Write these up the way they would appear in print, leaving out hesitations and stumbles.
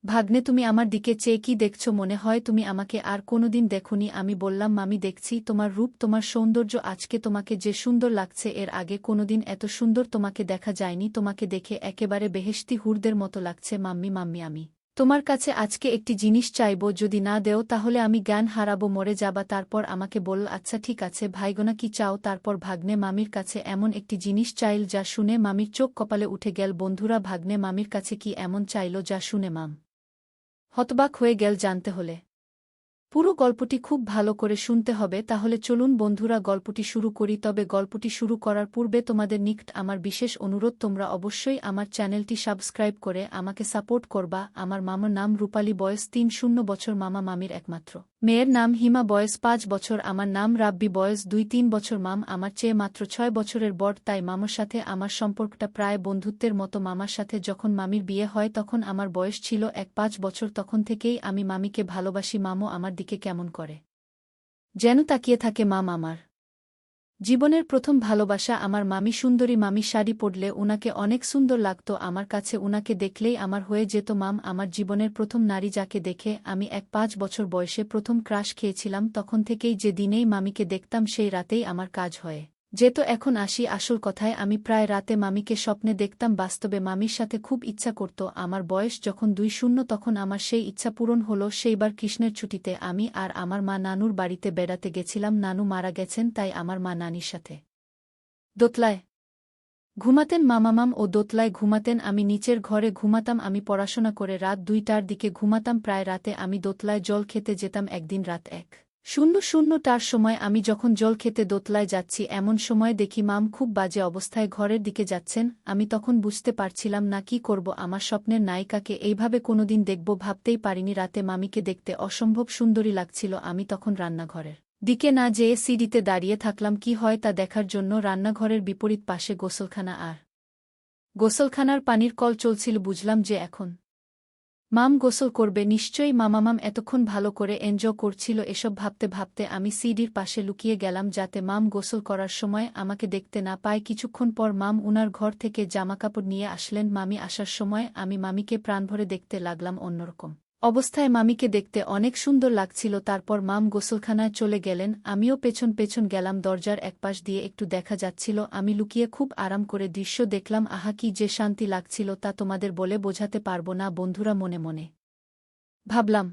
ভাগ্নে তুমি আমার দিকে চেয়ে কি দেখছ? মনে হয় তুমি আমাকে আর কোনোদিন দেখোনি। আমি বললাম, মামি দেখছি তোমার রূপ, তোমার সৌন্দর্য। আজকে তোমাকে যে সুন্দর লাগছে, এর আগে কোনোদিন এত সুন্দর তোমাকে দেখা যায়নি। তোমাকে দেখে একেবারে বেহেশতি হুরদের মতো লাগছে। মাম্মি মাম্মি, আমি তোমার কাছে আজকে একটি জিনিস চাইব, যদি না দেও তাহলে আমি জ্ঞান হারাবো, মরে যাবা। তারপর আমাকে বলল, আচ্ছা ঠিক আছে ভাইগোনা, কি চাও? তারপর ভাগ্নে মামির কাছে এমন একটি জিনিস চাইল যা শুনে মামির চোখ কপালে উঠে গেল। বন্ধুরা, ভাগ্নে মামির কাছে কি এমন চাইল যা শুনে মাম হতবাক হয়ে গেল। জানতে হলে পুরো গল্পটি খুব ভালো করে শুনতে হবে। তাহলে চলুন বন্ধুরা, গল্পটি শুরু করি। তবে গল্পটি শুরু করার পূর্বে তোমাদের নিকট আমার বিশেষ অনুরোধ, তোমরা অবশ্যই আমার চ্যানেলটি সাবস্ক্রাইব করে আমাকে সাপোর্ট করবা। আমার মামার নাম রূপালী, বয়স 30 বছর। মামা মামির একমাত্র মেয়ের নাম হিমা, বয়স 5 বছর। আমার নাম রাব্বি, বয়স 2-3 বছর। মাম আমার চেয়ে মাত্র 6 বছরের বড়, তাই মামার সাথে আমার সম্পর্কটা প্রায় বন্ধুত্বের মতো। মামার সাথে যখন মামির বিয়ে হয় তখন আমার বয়স ছিল 1-5 বছর। তখন থেকেই আমি মামিকে ভালোবাসি। মামও আমার দিকে কেমন করে যেন তাকিয়ে থাকে। মাম আমার জীবনের প্রথম ভালোবাসা। আমার মামি সুন্দরী। মামি শাড়ি পরলে উনাকে অনেক সুন্দর লাগতো আমার কাছে। উনাকে দেখলেই আমার হয়ে যেত। মাম আমার জীবনের প্রথম নারী, যাকে দেখে আমি 1-5 বছর বয়সে প্রথম ক্রাশ খেয়েছিলাম। তখন থেকেই যে দিনেই মামিকে দেখতাম সেই রাতেই আমার কাজ হয়ে যেত। এখন আসি আসল কথায়। আমি প্রায় রাতে মামিকে স্বপ্নে দেখতাম। বাস্তবে মামির সাথে খুব ইচ্ছা করত। আমার বয়স যখন 2 তখন আমার সেই ইচ্ছা পূরণ হলো। সেইবার কৃষ্ণের ছুটিতে আমি আর আমার মা নানুর বাড়িতে বেড়াতে গেছিলাম। নানু মারা গেছেন, তাই আমার মা নানির সাথে দোতলায় ঘুমাতেন। মামামাম ও দোতলায় ঘুমাতেন, আমি নিচের ঘরে ঘুমাতাম। আমি পড়াশোনা করে রাত 2টার দিকে ঘুমাতাম। প্রায় রাতে আমি দোতলায় জল খেতে যেতাম। একদিন রাত 1:00টার সময় আমি যখন জল খেতে দোতলায় যাচ্ছি, এমন সময় দেখি মাম খুব বাজে অবস্থায় ঘরের দিকে যাচ্ছেন। আমি তখন বুঝতে পারছিলাম না কি করব। আমার স্বপ্নের নায়িকাকে এইভাবে কোনোদিন দেখব ভাবতেই পারিনি। রাতে মামিকে দেখতে অসম্ভব সুন্দরী লাগছিল। আমি তখন রান্নাঘরের দিকে না যেয়ে সিঁড়িতে দাঁড়িয়ে থাকলাম কি হয় তা দেখার জন্য। রান্নাঘরের বিপরীত পাশে গোসলখানা, আর গোসলখানার পানির কল চলছিল। বুঝলাম যে এখন মাম গোসল করবে নিশ্চয়ই। মামামাম এতক্ষণ ভালো করে এনজয় করছিল। এসব ভাবতে ভাবতে আমি সিঁড়ির পাশে লুকিয়ে গেলাম, যাতে মাম গোসল করার সময় আমাকে দেখতে না পায়। কিছুক্ষণ পর মাম উনার ঘর থেকে জামাকাপড় নিয়ে আসলেন। মামি আসার সময় আমি মামিকে প্রাণভরে দেখতে লাগলাম। অন্যরকম অবস্থায় মামিকে দেখতে অনেক সুন্দর লাগছিল। তারপর মাম গোসলখানায় চলে গেলেন, আমিও পেছন পেছন গেলাম। দরজার একপাশ দিয়ে একটু দেখা যাচ্ছিল। আমি লুকিয়ে খুব আরাম করে দৃশ্য দেখলাম। আহা, কি যে শান্তি লাগছিল তা তোমাদের বলে বোঝাতে পারবো না বন্ধুরা। মনে মনে ভাবলাম,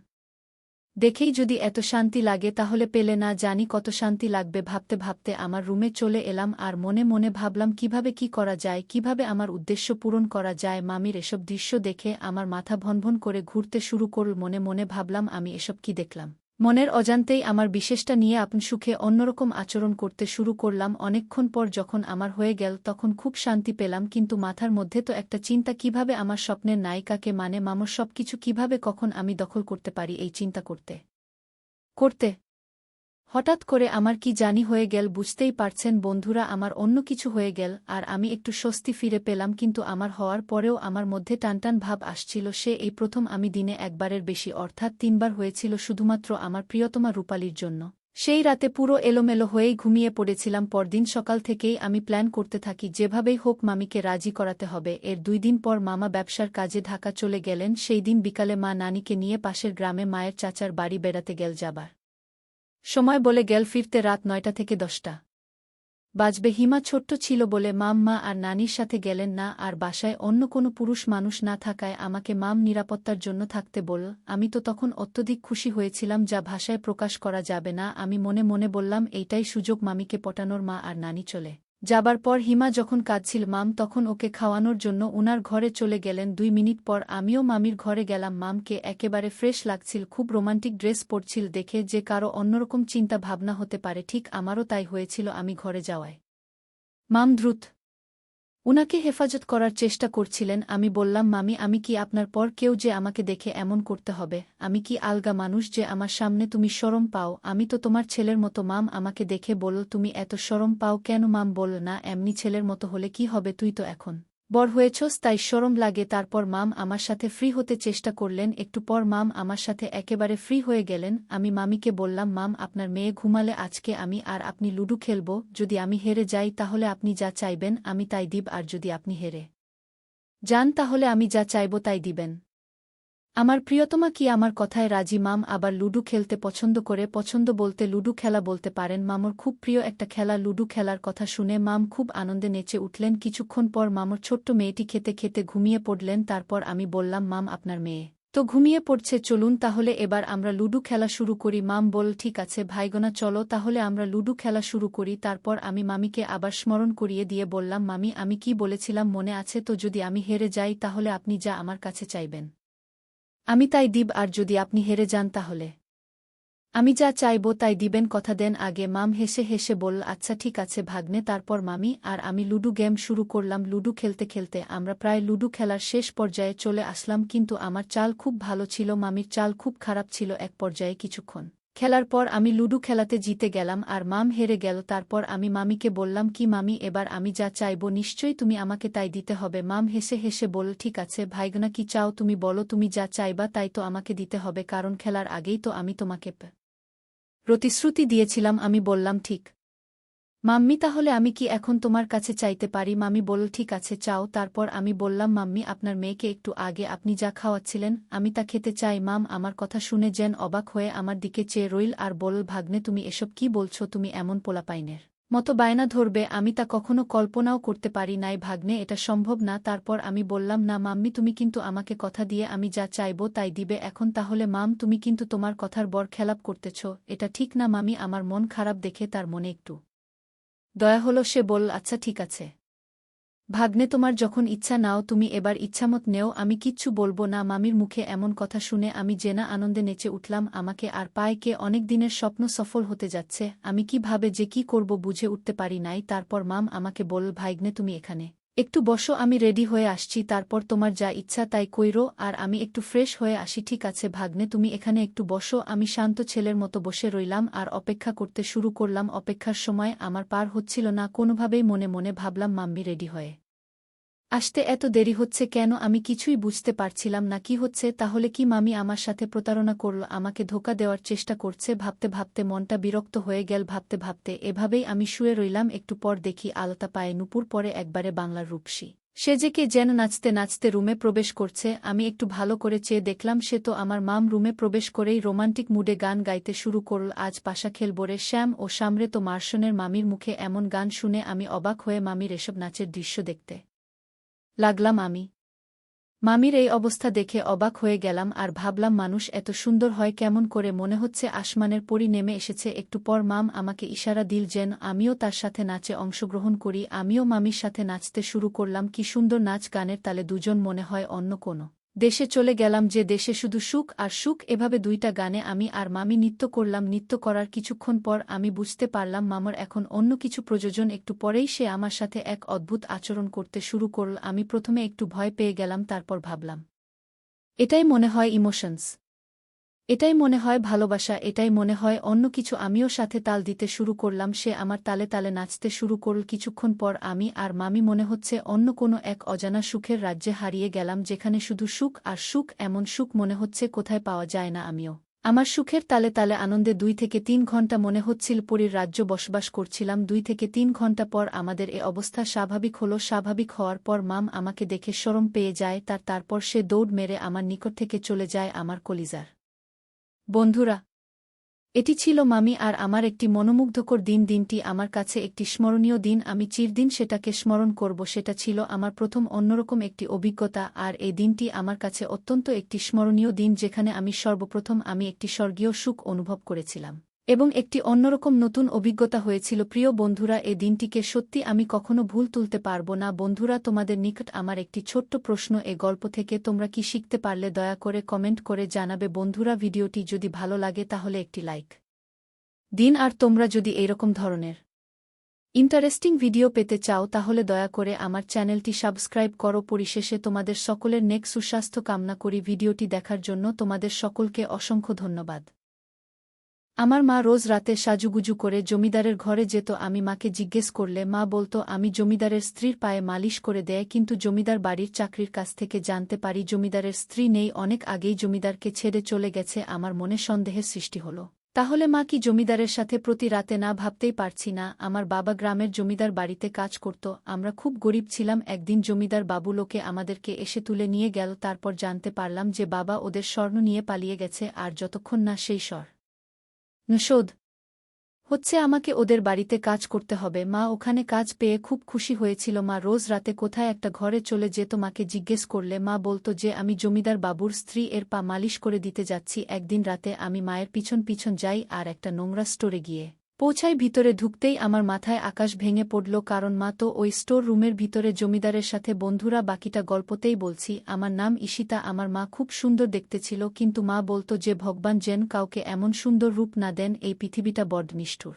দেখেই যদি এত শান্তি লাগে তাহলে পেলে না জানি কত শান্তি লাগবে। ভাবতে ভাবতে আমার রুমে চলে এলাম আর মনে মনে ভাবলাম কিভাবে কি করা যায়, কিভাবে আমার উদ্দেশ্য পূরণ করা যায়। মামির এসব দৃশ্য দেখে আমার মাথা ভনভন করে ঘুরতে শুরু করল। মনে মনে ভাবলাম, আমি এসব কি দেখলাম? মনের অজান্তেই আমার বিশেষটা নিয়ে আপন সুখে অন্যরকম আচরণ করতে শুরু করলাম। অনেকক্ষণ পর যখন আমার হয়ে গেল তখন খুব শান্তি পেলাম, কিন্তু মাথার মধ্যে তো একটা চিন্তা, কিভাবে আমার স্বপ্নের নায়িকাকে, মানে মামর সবকিছু কিভাবে কখন আমি দখল করতে পারি। এই চিন্তা করতে করতে হঠাৎ করে আমার কি জানি হয়ে গেল। বুঝতেই পারছেন বন্ধুরা, আমার অন্য কিছু হয়ে গেল আর আমি একটু স্বস্তি ফিরে পেলাম। কিন্তু আমার হওয়ার পরেও আমার মধ্যে টানটান ভাব আসছিল। সে এই প্রথম আমি দিনে একবারের বেশি, অর্থাৎ 3বার হয়েছিল, শুধুমাত্র আমার প্রিয়তমা রূপালীর জন্য। সেই রাতে পুরো এলোমেলো হয়েই ঘুমিয়ে পড়েছিলাম। পরদিন সকাল থেকেই আমি প্ল্যান করতে থাকি, যেভাবেই হোক মামিকে রাজি করাতে হবে। এর 2 দিন পর মামা ব্যবসার কাজে ঢাকা চলে গেলেন। সেই দিন বিকালে মা নানিকে নিয়ে পাশের গ্রামে মায়ের চাচার বাড়ি বেড়াতে গেল। যাবার সময় বলে গেল ফিরতে রাত 9টা থেকে 10টা বাজবে। হিমা ছোট্ট ছিল বলে মাম মা আর নানির সাথে গেলেন না, আর বাসায় অন্য কোনো পুরুষ মানুষ না থাকায় আমাকে মাম নিরাপত্তার জন্য থাকতে বলল। আমি তো তখন অত্যধিক খুশি হয়েছিলাম, যা ভাষায় প্রকাশ করা যাবে না। আমি মনে মনে বললাম, এইটাই সুযোগ মামিকে পটানোর। মা আর নানি চলে যাবার পর হিমা যখন কাঁদছিল, মাম তখন ওকে খাওয়ানোর জন্য উনার ঘরে চলে গেলেন। 2 মিনিট পর আমিও মামির ঘরে গেলাম। মামকে একেবারে ফ্রেশ লাগছিল, খুব রোমান্টিক ড্রেস পরছিল দেখে যে কারো অন্যরকম চিন্তা ভাবনা হতে পারে, ঠিক আমারও তাই হয়েছিল। আমি ঘরে যাওয়ায় মাম দ্রুত উনাকে হেফাজত করার চেষ্টা করছিলেন। আমি বললাম, মামি আমি কি আপনার পর কেউ যে আমাকে দেখে এমন করতে হবে? আমি কি আলগা মানুষ যে আমার সামনে তুমি শরম পাও? আমি তো তোমার ছেলের মতো। মাম আমাকে দেখে বলল, তুমি এত শরম পাও কেন? মাম বলল, না এমনি ছেলের মতো হলে কি হবে, তুই তো এখন বড় হয়েছস তাই শরম লাগে। তারপর মাম আমার সাথে ফ্রি হতে চেষ্টা করলেন। একটু পর মাম আমার সাথে একেবারে ফ্রি হয়ে গেলেন। আমি মামিকে বললাম, মাম আপনার মেয়ে ঘুমালে আজকে আমি আর আপনি লুডু খেলব। যদি আমি হেরে যাই তাহলে আপনি যা চাইবেন আমি তাই দিব, আর যদি আপনি হেরে যান তাহলে আমি যা চাইব তাই দিবেন। আমার প্রিয়তমা কি আমার কথায় রাজি? মাম আবার লুডু খেলতে পছন্দ করে। পছন্দ বলতে লুডু খেলা বলতে পারেন। মামর খুব প্রিয় একটা খেলা লুডু। খেলার কথা শুনে মাম খুব আনন্দে নেচে উঠলেন। কিছুক্ষণ পর মামর ছোট্ট মেয়েটি খেতে খেতে ঘুমিয়ে পড়লেন। তারপর আমি বললাম, মাম আপনার মেয়ে তো ঘুমিয়ে পড়ছে, চলুন তাহলে এবার আমরা লুডু খেলা শুরু করি। মাম বলল, ঠিক আছে ভাইগোনা, চলো তাহলে আমরা লুডু খেলা শুরু করি। তারপর আমি মামিকে আবার স্মরণ করিয়ে দিয়ে বললাম, মামি আমি কি বলেছিলাম মনে আছে তো? যদি আমি হেরে যাই তাহলে আপনি যা আমার কাছে চাইবেন আমি তাই দিব, আর যদি আপনি হেরে যান তাহলে আমি যা চাইব তাই দিবেন, কথা দেন আগে। মাম হেসে হেসে বলল, আচ্ছা ঠিক আছে ভাগ্নে। তারপর মামি আর আমি লুডু গেম শুরু করলাম। লুডু খেলতে খেলতে আমরা প্রায় লুডু খেলার শেষ পর্যায়ে চলে আসলাম, কিন্তু আমার চাল খুব ভালো ছিল, মামির চাল খুব খারাপ ছিল। এক পর্যায়ে কিছুক্ষণ খেলার পর আমি লুডু খেলাতে জিতে গেলাম আর মাম হেরে গেল। তারপর আমি মামিকে বললাম, কি মামি, এবার আমি যা চাইব নিশ্চয়ই তুমি আমাকে তাই দিতে হবে? মাম হেসে হেসে বলল, ঠিক আছে ভাইগনা, কি চাও তুমি বলো, তুমি যা চাইবা তাই তো আমাকে দিতে হবে, কারণ খেলার আগেই তো আমি তোমাকে প্রতিশ্রুতি দিয়েছিলাম। আমি বললাম, ঠিক মাম্মি, তাহলে আমি কি এখন তোমার কাছে চাইতে পারি? মামি বলল, ঠিক আছে চাও। তারপর আমি বললাম, মাম্মি আপনার মেয়েকে একটু আগে আপনি যা খাওয়াচ্ছিলেন আমি তা খেতে চাই। মাম আমার কথা শুনে যেন অবাক হয়ে আমার দিকে চেয়ে রইল আর বলল, ভাগ্নে তুমি এসব কি বলছো? তুমি এমন পোলাপাইনের মতো বায়না ধরবে আমি তা কখনো কল্পনাও করতে পারি নাই ভাগ্নে, এটা সম্ভব না। তারপর আমি বললাম, না মাম্মি, তুমি কিন্তু আমাকে কথা দিয়ে আমি যা চাইব তাই দিবে এখন। তাহলে মাম তুমি কিন্তু তোমার কথার বরখেলাপ করতেছ, এটা ঠিক না। মামি আমার মন খারাপ দেখে তার মনে একটু দয়া হলো, সে বলল, আচ্ছা ঠিক আছে ভাগ্নে, তোমার যখন ইচ্ছা নাও তুমি এবার ইচ্ছামত নেও, আমি কিচ্ছু বলবো না। মামির মুখে এমন কথা শুনে আমি জেনা আনন্দে নেচে উঠলাম। আমাকে আর পায় কে অনেক দিনের স্বপ্ন সফল হতে যাচ্ছে। আমি কিভাবে যে কি করব বুঝে উঠতে পারি নাই। তারপর মাম আমাকে বলল, ভাইগ্নে তুমি এখানে একটু বসো, আমি রেডি হয়ে আসছি, তারপর তোমার যা ইচ্ছা তাই কইরো, আর আমি একটু ফ্রেশ হয়ে আসি। ঠিক আছে ভাগ্নে, তুমি এখানে একটু বসো। আমি শান্ত ছেলের মতো বসে রইলাম আর অপেক্ষা করতে শুরু করলাম। অপেক্ষার সময় আমার পার হচ্ছিল না কোনোভাবেই। মনে মনে ভাবলাম, মাম্মি রেডি হয়ে আসতে এত দেরি হচ্ছে কেন? আমি কিছুই বুঝতে পারছিলাম না কি হচ্ছে। তাহলে কি মামি আমার সাথে প্রতারণা করল, আমাকে ধোঁকা দেওয়ার চেষ্টা করছে? ভাবতে ভাবতে মনটা বিরক্ত হয়ে গেল। ভাবতে ভাবতে এভাবেই আমি শুয়ে রইলাম। একটু পর দেখি আলতা পায়ে নুপুর পরে একবারে বাংলার রূপসী সেজেকে যেন নাচতে নাচতে রুমে প্রবেশ করছে। আমি একটু ভালো করে চেয়ে দেখলাম সে তো আমার মাম। রুমে প্রবেশ করেই রোমান্টিক মুডে গান গাইতে শুরু করল, আজ পাশা খেলবোরে শ্যাম ও সামরে তো মার্শনের। মামির মুখে এমন গান শুনে আমি অবাক হয়ে মামির এসব নাচের দৃশ্য দেখতে লাগলাম। আমি মামির এই অবস্থা দেখে অবাক হয়ে গেলাম আর ভাবলাম, মানুষ এত সুন্দর হয় কেমন করে? মনে হচ্ছে আসমানের পরী নেমে এসেছে। একটু পর মাম আমাকে ইশারা দিল যেন আমিও তার সাথে নাচে অংশগ্রহণ করি। আমিও মামির সাথে নাচতে শুরু করলাম। কি সুন্দর নাচ, গানের তালে দুজন মনে হয় অন্য কোনো দেশে চলে গেলাম, যে দেশে শুধু সুখ আর সুখ। এভাবে দুইটা গানে আমি আর মামি নৃত্য করলাম। নৃত্য করার কিছুক্ষণ পর আমি বুঝতে পারলাম মামার এখন অন্য কিছু প্রয়োজন। একটু পরেই সে আমার সাথে এক অদ্ভুত আচরণ করতে শুরু করল। আমি প্রথমে একটু ভয় পেয়ে গেলাম, তারপর ভাবলাম, এটাই মনে হয় ইমোশনস, এটাই মনে হয় ভালোবাসা, এটাই মনে হয় অন্য কিছু। আমিও সাথে তাল দিতে শুরু করলাম। সে আমার তালে তালে নাচতে শুরু করল। কিছুক্ষণ পর আমি আর মামি মনে হচ্ছে অন্য কোনো এক অজানা সুখের রাজ্যে হারিয়ে গেলাম, যেখানে শুধু সুখ আর সুখ। এমন সুখ মনে হচ্ছে কোথায় পাওয়া যায় না। আমিও আমার সুখের তালে তালে আনন্দে 2 থেকে 3 ঘণ্টা মনে হচ্ছিল পরীর রাজ্য বসবাস করছিলাম। 2 থেকে 3 ঘণ্টা পর আমাদের এ অবস্থা স্বাভাবিক হলো। স্বাভাবিক হওয়ার পর মাম আমাকে দেখে শরম পেয়ে যায়। তারপর সে দৌড় মেরে আমার নিকট থেকে চলে যায়। আমার কলিজার বন্ধুরা, এটি ছিল মামি আর আমার একটি মনোমুগ্ধকর দিন। দিনটি আমার কাছে একটি স্মরণীয় দিন, আমি চিরদিন সেটাকে স্মরণ করব। সেটা ছিল আমার প্রথম অন্যরকম একটি অভিজ্ঞতা, আর এই দিনটি আমার কাছে অত্যন্ত একটি স্মরণীয় দিন, যেখানে আমি সর্বপ্রথম আমি একটি স্বর্গীয় সুখ অনুভব করেছিলাম এবং একটি অন্যরকম নতুন অভিজ্ঞতা হয়েছিল। প্রিয় বন্ধুরা, এ দিনটিকে সত্যি আমি কখনো ভুল তুলতে পারব না। বন্ধুরা, তোমাদের নিকট আমার একটি ছোট্ট প্রশ্ন, এ গল্প থেকে তোমরা কি শিখতে পারলে দয়া করে কমেন্ট করে জানাবে। বন্ধুরা, ভিডিওটি যদি ভালো লাগে তাহলে একটি লাইক দিন, আর তোমরা যদি এইরকম ধরনের ইন্টারেস্টিং ভিডিও পেতে চাও তাহলে দয়া করে আমার চ্যানেলটি সাবস্ক্রাইব করো। পরিশেষে তোমাদের সকলের নেক সুস্বাস্থ্য কামনা করি। ভিডিওটি দেখার জন্য তোমাদের সকলকে অসংখ্য ধন্যবাদ। আমার মা রোজ রাতে সাজুগুজু করে জমিদারের ঘরে যেত। আমি মাকে জিজ্ঞেস করলে মা বলতো আমি জমিদারের স্ত্রীর পায়ে মালিশ করে দেয়, কিন্তু জমিদার বাড়ির চাকরির কাছ থেকে জানতে পারি জমিদারের স্ত্রী নেই, অনেক আগেই জমিদারকে ছেড়ে চলে গেছে। আমার মনে সন্দেহের সৃষ্টি হল। তাহলে মা কি জমিদারের সাথে প্রতি রাতে না ভাবতেই পারছি না। আমার বাবা গ্রামের জমিদার বাড়িতে কাজ করত, আমরা খুব গরিব ছিলাম। একদিন জমিদার বাবু লোকে আমাদেরকে এসে তুলে নিয়ে গেল, তারপর জানতে পারলাম যে বাবা ওদের স্বর্ণ নিয়ে পালিয়ে গেছে, আর যতক্ষণ না সেই শোধ হচ্ছে আমাকে ওদের বাড়িতে কাজ করতে হবে। মা ওখানে কাজ পেয়ে খুব খুশি হয়েছিল। মা রোজ রাতে কোথায় একটা ঘরে চলে যেত, মাকে জিজ্ঞেস করলে মা বলতো যে আমি জমিদার বাবুর স্ত্রী, এর পা মালিশ করে দিতে যাচ্ছি। একদিন রাতে আমি মায়ের পিছন পিছন যাই আর একটা নোংরা স্টোরে গিয়ে পৌঁছাই। ভিতরে ঢুকতেই আমার মাথায় আকাশ ভেঙে পড়ল, কারণ মা তো ওই স্টোর রুমের ভিতরে জমিদারের সাথে বন্ধুরা। বাকিটা গল্পতেই বলছি। আমার নাম ঈশিতা। আমার মা খুব সুন্দর দেখতে ছিল, কিন্তু মা বলতো যে ভগবান যেন কাউকে এমন সুন্দর রূপ না দেন, এই পৃথিবীটা বড্ড নিষ্ঠুর,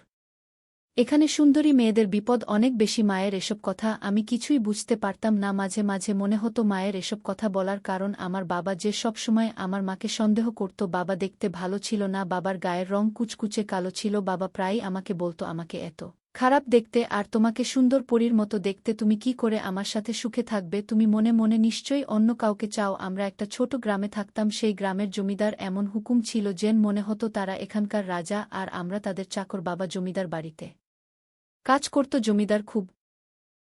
এখানে সুন্দরী মেয়েদের বিপদ অনেক বেশি। মায়ের এসব কথা আমি কিছুই বুঝতে পারতাম না। মাঝে মাঝে মনে হতো মায়ের এসব কথা বলার কারণ আমার বাবা, যে সবসময় আমার মাকে সন্দেহ করত। বাবা দেখতে ভালো ছিল না, বাবার গায়ের রং কুচকুচে কালো ছিল। বাবা প্রায়ই আমাকে বলতো আমাকে এত খারাপ দেখতে, আর তোমাকে সুন্দর পরীর মতো দেখতে, তুমি কি করে আমার সাথে সুখে থাকবে? তুমি মনে মনে নিশ্চয়ই অন্য কাউকে চাও। আমরা একটা ছোট গ্রামে থাকতাম, সেই গ্রামের জমিদার এমন হুকুম ছিল যেন মনে হতো তারা এখানকার রাজা, আর আমরা তাদের চাকর। বাবা জমিদার বাড়িতে কাজ করত। জমিদার খুব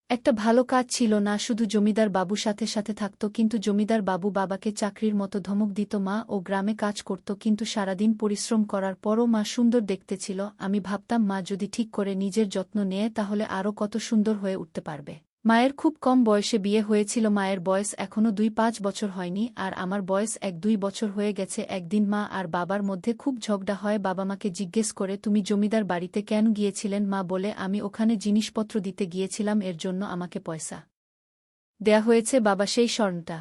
একটা ভালো কাজ ছিল না, শুধু জমিদার বাবু সাথে সাথে থাকত, কিন্তু জমিদার বাবু বাবাকে চাকরির মতো ধমক দিত। মা ও গ্রামে কাজ করত, কিন্তু সারাদিন পরিশ্রম করার পরও মা সুন্দর দেখতে ছিল। আমি ভাবতাম মা যদি ঠিক করে নিজের যত্ন নেয় তাহলে আরও কত সুন্দর হয়ে উঠতে পারবে। মায়ের খুব কম বয়সে বিয়ে হয়েছিল, মায়ের বয়স এখনও 2-5 বছর হয়নি, আর আমার বয়স 1-2 বছর হয়ে গেছে। একদিন মা আর বাবার মধ্যে খুব ঝগড়া হয়। বাবা মাকে জিজ্ঞেস করে তুমি জমিদার বাড়িতে কেন গিয়েছিলেন? মা বলে আমি ওখানে জিনিসপত্র দিতে গিয়েছিলাম, এর জন্য আমাকে পয়সা দেয়া হয়েছে। বাবা সেই স্বর্ণটা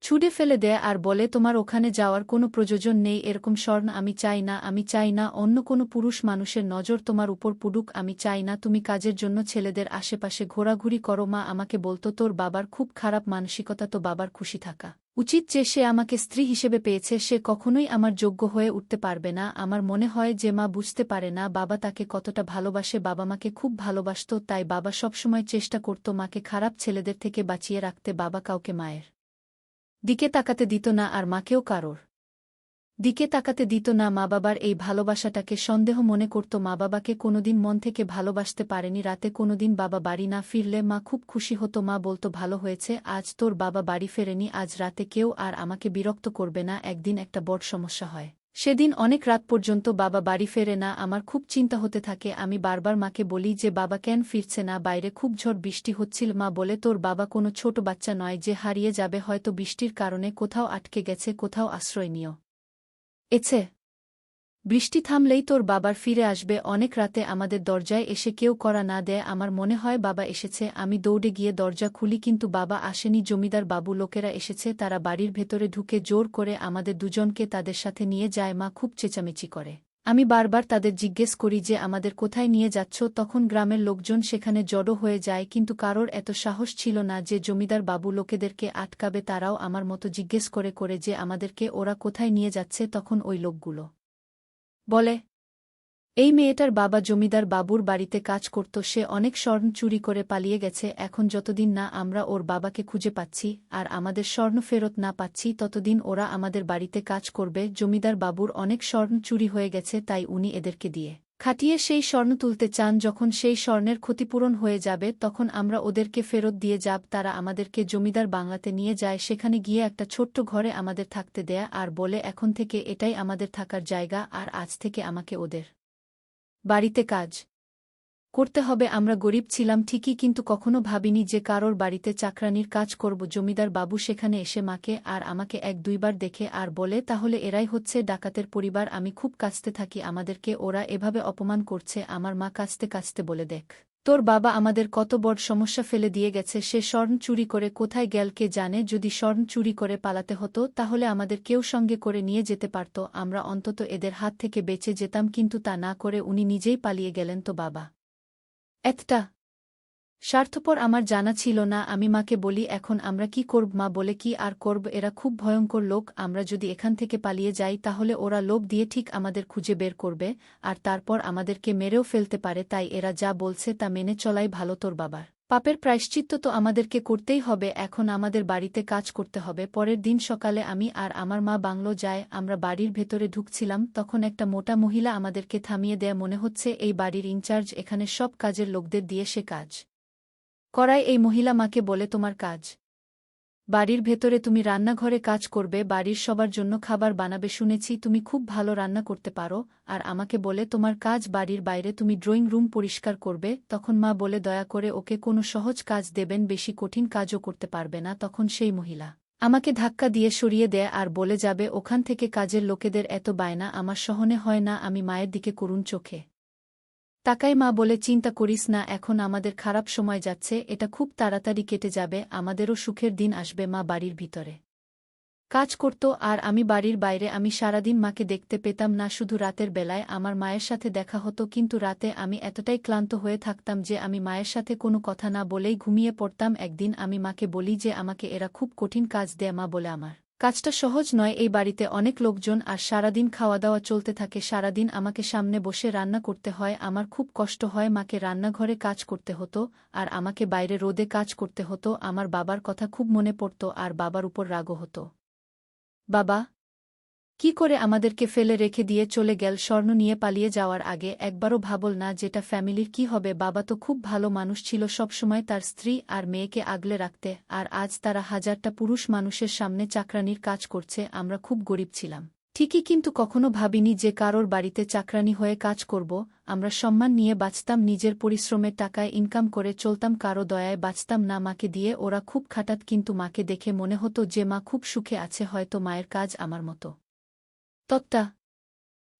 ছুঁড়ে ফেলে দেয় আর বলে তোমার ওখানে যাওয়ার কোনো প্রয়োজন নেই, এরকম স্বর্ণ আমি চাই না। আমি চাই না অন্য কোনো পুরুষ মানুষের নজর তোমার উপর পড়ুক। আমি চাই না তুমি কাজের জন্য ছেলেদের আশেপাশে ঘোরাঘুরি করো। মা আমাকে বলতো তোর বাবার খুব খারাপ মানসিকতা, তো বাবার খুশি থাকা উচিত যে সে আমাকে স্ত্রী হিসেবে পেয়েছে, সে কখনোই আমার যোগ্য হয়ে উঠতে পারবে না। আমার মনে হয় যে মা বুঝতে পারে না বাবা তাকে কতটা ভালোবাসে। বাবা মাকে খুব ভালোবাসত, তাই বাবা সবসময় চেষ্টা করত মাকে খারাপ ছেলেদের থেকে বাঁচিয়ে রাখতে। বাবা কাউকে মায়ের দিকে তাকাতে দিত না, আর মাকেও কারোর দিকে তাকাতে দিত না। মা বাবার এই ভালোবাসাটাকে সন্দেহ মনে করত। মা বাবাকে কোনোদিন মন থেকে ভালোবাসতে পারেনি। রাতে কোনোদিন বাবা বাড়ি না ফিরলে মা খুব খুশি হতো। মা বলতো ভালো হয়েছে আজ তোর বাবা বাড়ি ফেরেনি, আজ রাতে কেউ আর আমাকে বিরক্ত করবে না। একদিন একটা বড় সমস্যা হয়, সেদিন অনেক রাত পর্যন্ত বাবা বাড়ি ফেরে না। আমার খুব চিন্তা হতে থাকে। আমি বারবার মাকে বলি যে বাবা কেন ফিরছে না, বাইরে খুব ঝড় বৃষ্টি হচ্ছিল। মা বলে তোর বাবা কোনো ছোট বাচ্চা নয় যে হারিয়ে যাবে, হয়তো বৃষ্টির কারণে কোথাও আটকে গেছে, কোথাও আশ্রয় নিও এছে, বৃষ্টি থামলেই তোর বাবার ফিরে আসবে। অনেক রাতে আমাদের দরজায় এসে কেউ কড়া না দেয়, আমার মনে হয় বাবা এসেছে। আমি দৌড়ে গিয়ে দরজা খুলি, কিন্তু বাবা আসেনি। জমিদার বাবু লোকেরা এসেছে, তারা বাড়ির ভেতরে ঢুকে জোর করে আমাদের দুজনকে তাদের সাথে নিয়ে যায়। মা খুব চেঁচামেচি করে। আমি বারবার তাদের জিজ্ঞেস করি যে আমাদের কোথায় নিয়ে যাচ্ছ। তখন গ্রামের লোকজন সেখানে জড়ো হয়ে যায়, কিন্তু কারোর এত সাহস ছিল না যে জমিদার বাবু লোকেদেরকে আটকাবে। তারাও আমার মতো জিজ্ঞেস করে করে যে আমাদেরকে ওরা কোথায় নিয়ে যাচ্ছে। তখন ওই লোকগুলো বলে এই মেয়েটার বাবা জমিদার বাবুর বাড়িতে কাজ করত, সে অনেক স্বর্ণ চুরি করে পালিয়ে গেছে। এখন যতদিন না আমরা ওর বাবাকে খুঁজে পাচ্ছি আর আমাদের স্বর্ণ ফেরত না পাচ্ছি, ততদিন ওরা আমাদের বাড়িতে কাজ করবে। জমিদার বাবুর অনেক স্বর্ণ চুরি হয়ে গেছে, তাই উনি এদেরকে দিয়ে খাটিয়ে সেই স্বর্ণ তুলতে চান। যখন সেই স্বর্ণের ক্ষতিপূরণ হয়ে যাবে তখন আমরা ওদেরকে ফেরত দিয়ে যাব। তারা আমাদেরকে জমিদার বাংলাতে নিয়ে যায়, সেখানে গিয়ে একটা ছোট্ট ঘরে আমাদের থাকতে দেয়া, আর বলে এখন থেকে এটাই আমাদের থাকার জায়গা, আর আজ থেকে আমাকে ওদের বাড়িতে কাজ করতে হবে। আমরা গরিব ছিলাম ঠিকই, কিন্তু কখনো ভাবিনি যে কারোর বাড়িতে চাকরানির কাজ করব। জমিদার বাবু সেখানে এসে মাকে আর আমাকে 1-2 বার দেখে আর বলে তাহলে এরাই হচ্ছে ডাকাতের পরিবার। আমি খুব কাঁদতে থাকি, আমাদেরকে ওরা এভাবে অপমান করছে। আমার মা কাঁদতে কাঁদতে বলে দেখ তোর বাবা আমাদের কত বড় সমস্যা ফেলে দিয়ে গেছে, সে স্বর্ণ চুরি করে কোথায় গেল কে জানে। যদি স্বর্ণ চুরি করে পালাতে হতো তাহলে আমাদের কেউ সঙ্গে করে নিয়ে যেতে পারত, আমরা অন্তত এদের হাত থেকে বেঁচে যেতাম, কিন্তু তা না করে উনি নিজেই পালিয়ে গেলেন। তো বাবা এতটা স্বার্থপর আমার জানা ছিল না। আমি মাকে বলি এখন আমরা কি করব? মা বলে কি আর করব, এরা খুব ভয়ঙ্কর লোক, আমরা যদি এখান থেকে পালিয়ে যাই তাহলে ওরা লোভ দিয়ে ঠিক আমাদের খুঁজে বের করবে আর তারপর আমাদেরকে মেরেও ফেলতে পারে, তাই এরা যা বলছে তা মেনে চলাই ভালো। তোর বাবার পাপের প্রায়শ্চিত্ত তো আমাদেরকে করতেই হবে। এখন আমাদের বাড়িতে কাজ করতে হবে। পরের দিন সকালে আমি আর আমার মা বাংলো যায়। আমরা বাড়ির ভেতরে ঢুকছিলাম, তখন একটা মোটা মহিলা আমাদেরকে থামিয়ে দেয়। মনে হচ্ছে এই বাড়ির ইনচার্জ, এখানে সব কাজের লোকদের দিয়ে সে কাজ করায়। এই মহিলা মাকে বলে, তোমার কাজ বাড়ির ভেতরে, তুমি রান্নাঘরে কাজ করবে, বাড়ির সবার জন্য খাবার বানাবে। শুনেছি তুমি খুব ভালো রান্না করতে পারো। আর আমাকে বলে, তোমার কাজ বাড়ির বাইরে, তুমি ড্রয়িং রুম পরিষ্কার করবে। তখন মা বলে, দয়া করে ওকে কোনো সহজ কাজ দেবেন, বেশি কঠিন কাজও করতে পারবে না। তখন সেই মহিলা আমাকে ধাক্কা দিয়ে সরিয়ে দেয় আর বলে যাবে ওখান থেকে। কাজের লোকেদের এত বায়না আমার সহনে হয় না। আমি মায়ের দিকে করুণ চোখে তাকাই। মা বলে, চিন্তা করিস না, এখন আমাদের খারাপ সময় যাচ্ছে, এটা খুব তাড়াতাড়ি কেটে যাবে, আমাদেরও সুখের দিন আসবে। মা বাড়ির ভিতরে কাজ করত আর আমি বাড়ির বাইরে। আমি সারাদিন মাকে দেখতে পেতাম না, শুধু রাতের বেলায় আমার মায়ের সাথে দেখা হতো। কিন্তু রাতে আমি এতটাই ক্লান্ত হয়ে থাকতাম যে আমি মায়ের সাথে কোনো কথা না বলেই ঘুমিয়ে পড়তাম। একদিন আমি মাকে বলি যে আমাকে এরা খুব কঠিন কাজ দেয়। মা বলে, আমার কাজটা সহজ নয়, এই বাড়িতে অনেক লোকজন আর সারাদিন খাওয়া দাওয়া চলতে থাকে, সারাদিন আমাকে সামনে বসে রান্না করতে হয়, আমার খুব কষ্ট হয়। মাকে রান্নাঘরে কাজ করতে হতো আর আমাকে বাইরে রোদে কাজ করতে হতো। আমার বাবার কথা খুব মনে পড়ত আর বাবার উপর রাগও হতো। বাবা কি করে আমাদেরকে ফেলে রেখে দিয়ে চলে গেল? স্বর্ণ নিয়ে পালিয়ে যাওয়ার আগে একবারও ভাবল না যেটা ফ্যামিলির কি হবে? বাবা তো খুব ভালো মানুষ ছিল, সবসময় তার স্ত্রী আর মেয়েকে আগলে রাখতে, আর আজ তারা হাজারটা পুরুষ মানুষের সামনে চাকরানির কাজ করছে। আমরা খুব গরিব ছিলাম ঠিকই, কিন্তু কখনো ভাবিনি যে কারোর বাড়িতে চাকরানি হয়ে কাজ করব। আমরা সম্মান নিয়ে বাঁচতাম, নিজের পরিশ্রমের টাকায় ইনকাম করে চলতাম, কারো দয়ায় বাঁচতাম না। মাকে দিয়ে ওরা খুব খাটাত, কিন্তু মাকে দেখে মনে হতো যে মা খুব সুখে আছে। হয়তো মায়ের কাজ আমার মতো ততটা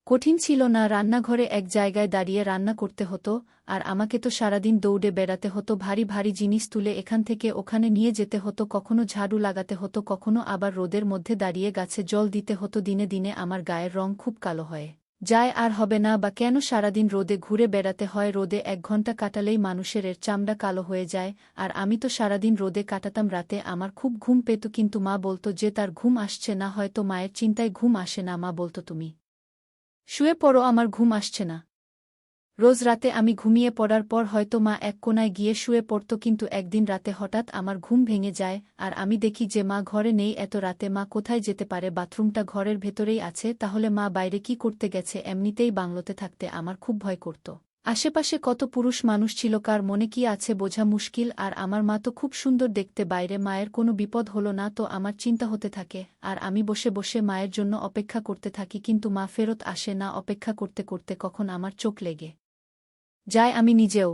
কঠিন ছিল না। রান্নাঘরে এক জায়গায় দাঁড়িয়ে রান্না করতে হতো আর আমাকে তো সারাদিন দৌড়ে বেড়াতে হতো, ভারী ভারী জিনিস তুলে এখান থেকে ওখানে নিয়ে যেতে হতো, কখনো ঝাড়ু লাগাতে হতো, কখনো আবার রোদের মধ্যে দাঁড়িয়ে গাছে জল দিতে হতো। দিনে দিনে আমার গায়ের রং খুব কালো হয়ে যায়। আর হবে না বা কেন সারাদিন রোদে ঘুরে বেড়াতে হয়? রোদে 1 ঘণ্টা কাটালেই মানুষের চামড়া কালো হয়ে যায়, আর আমি তো সারাদিন রোদে কাটাতাম। রাতে আমার খুব ঘুম পেত, কিন্তু মা বলতো যে তার ঘুম আসছে না। হয়তো মায়ের চিন্তায় ঘুম আসে না। মা বলতো, তুমি শুয়ে পড়ো, আমার ঘুম আসছে না। রোজ রাতে আমি ঘুমিয়ে পড়ার পর হয়তো মা এক কোণায় গিয়ে শুয়ে পড়ত, কিন্তু একদিন রাতে হঠাৎ আমার ঘুম ভেঙে যায় আর আমি দেখি যে মা ঘরে নেই। এত রাতে মা কোথায় যেতে পারে? বাথরুমটা ঘরের ভেতরেই আছে, তাহলে মা বাইরে কি করতে গেছে? এমনিতেই বাংলোতে থাকতে আমার খুব ভয় করত। আশেপাশে কত পুরুষ মানুষ ছিল, কার মনে কি আছে বোঝা মুশকিল। আর আমার মা তো খুব সুন্দর দেখতে, বাইরে মায়ের কোনো বিপদ হলো না তো আমার চিন্তা হতে থাকে, আর আমি বসে বসে মায়ের জন্য অপেক্ষা করতে থাকি, কিন্তু মা ফেরত আসে না। অপেক্ষা করতে করতে কখন আমার চোখ লেগে যায় আমি নিজেও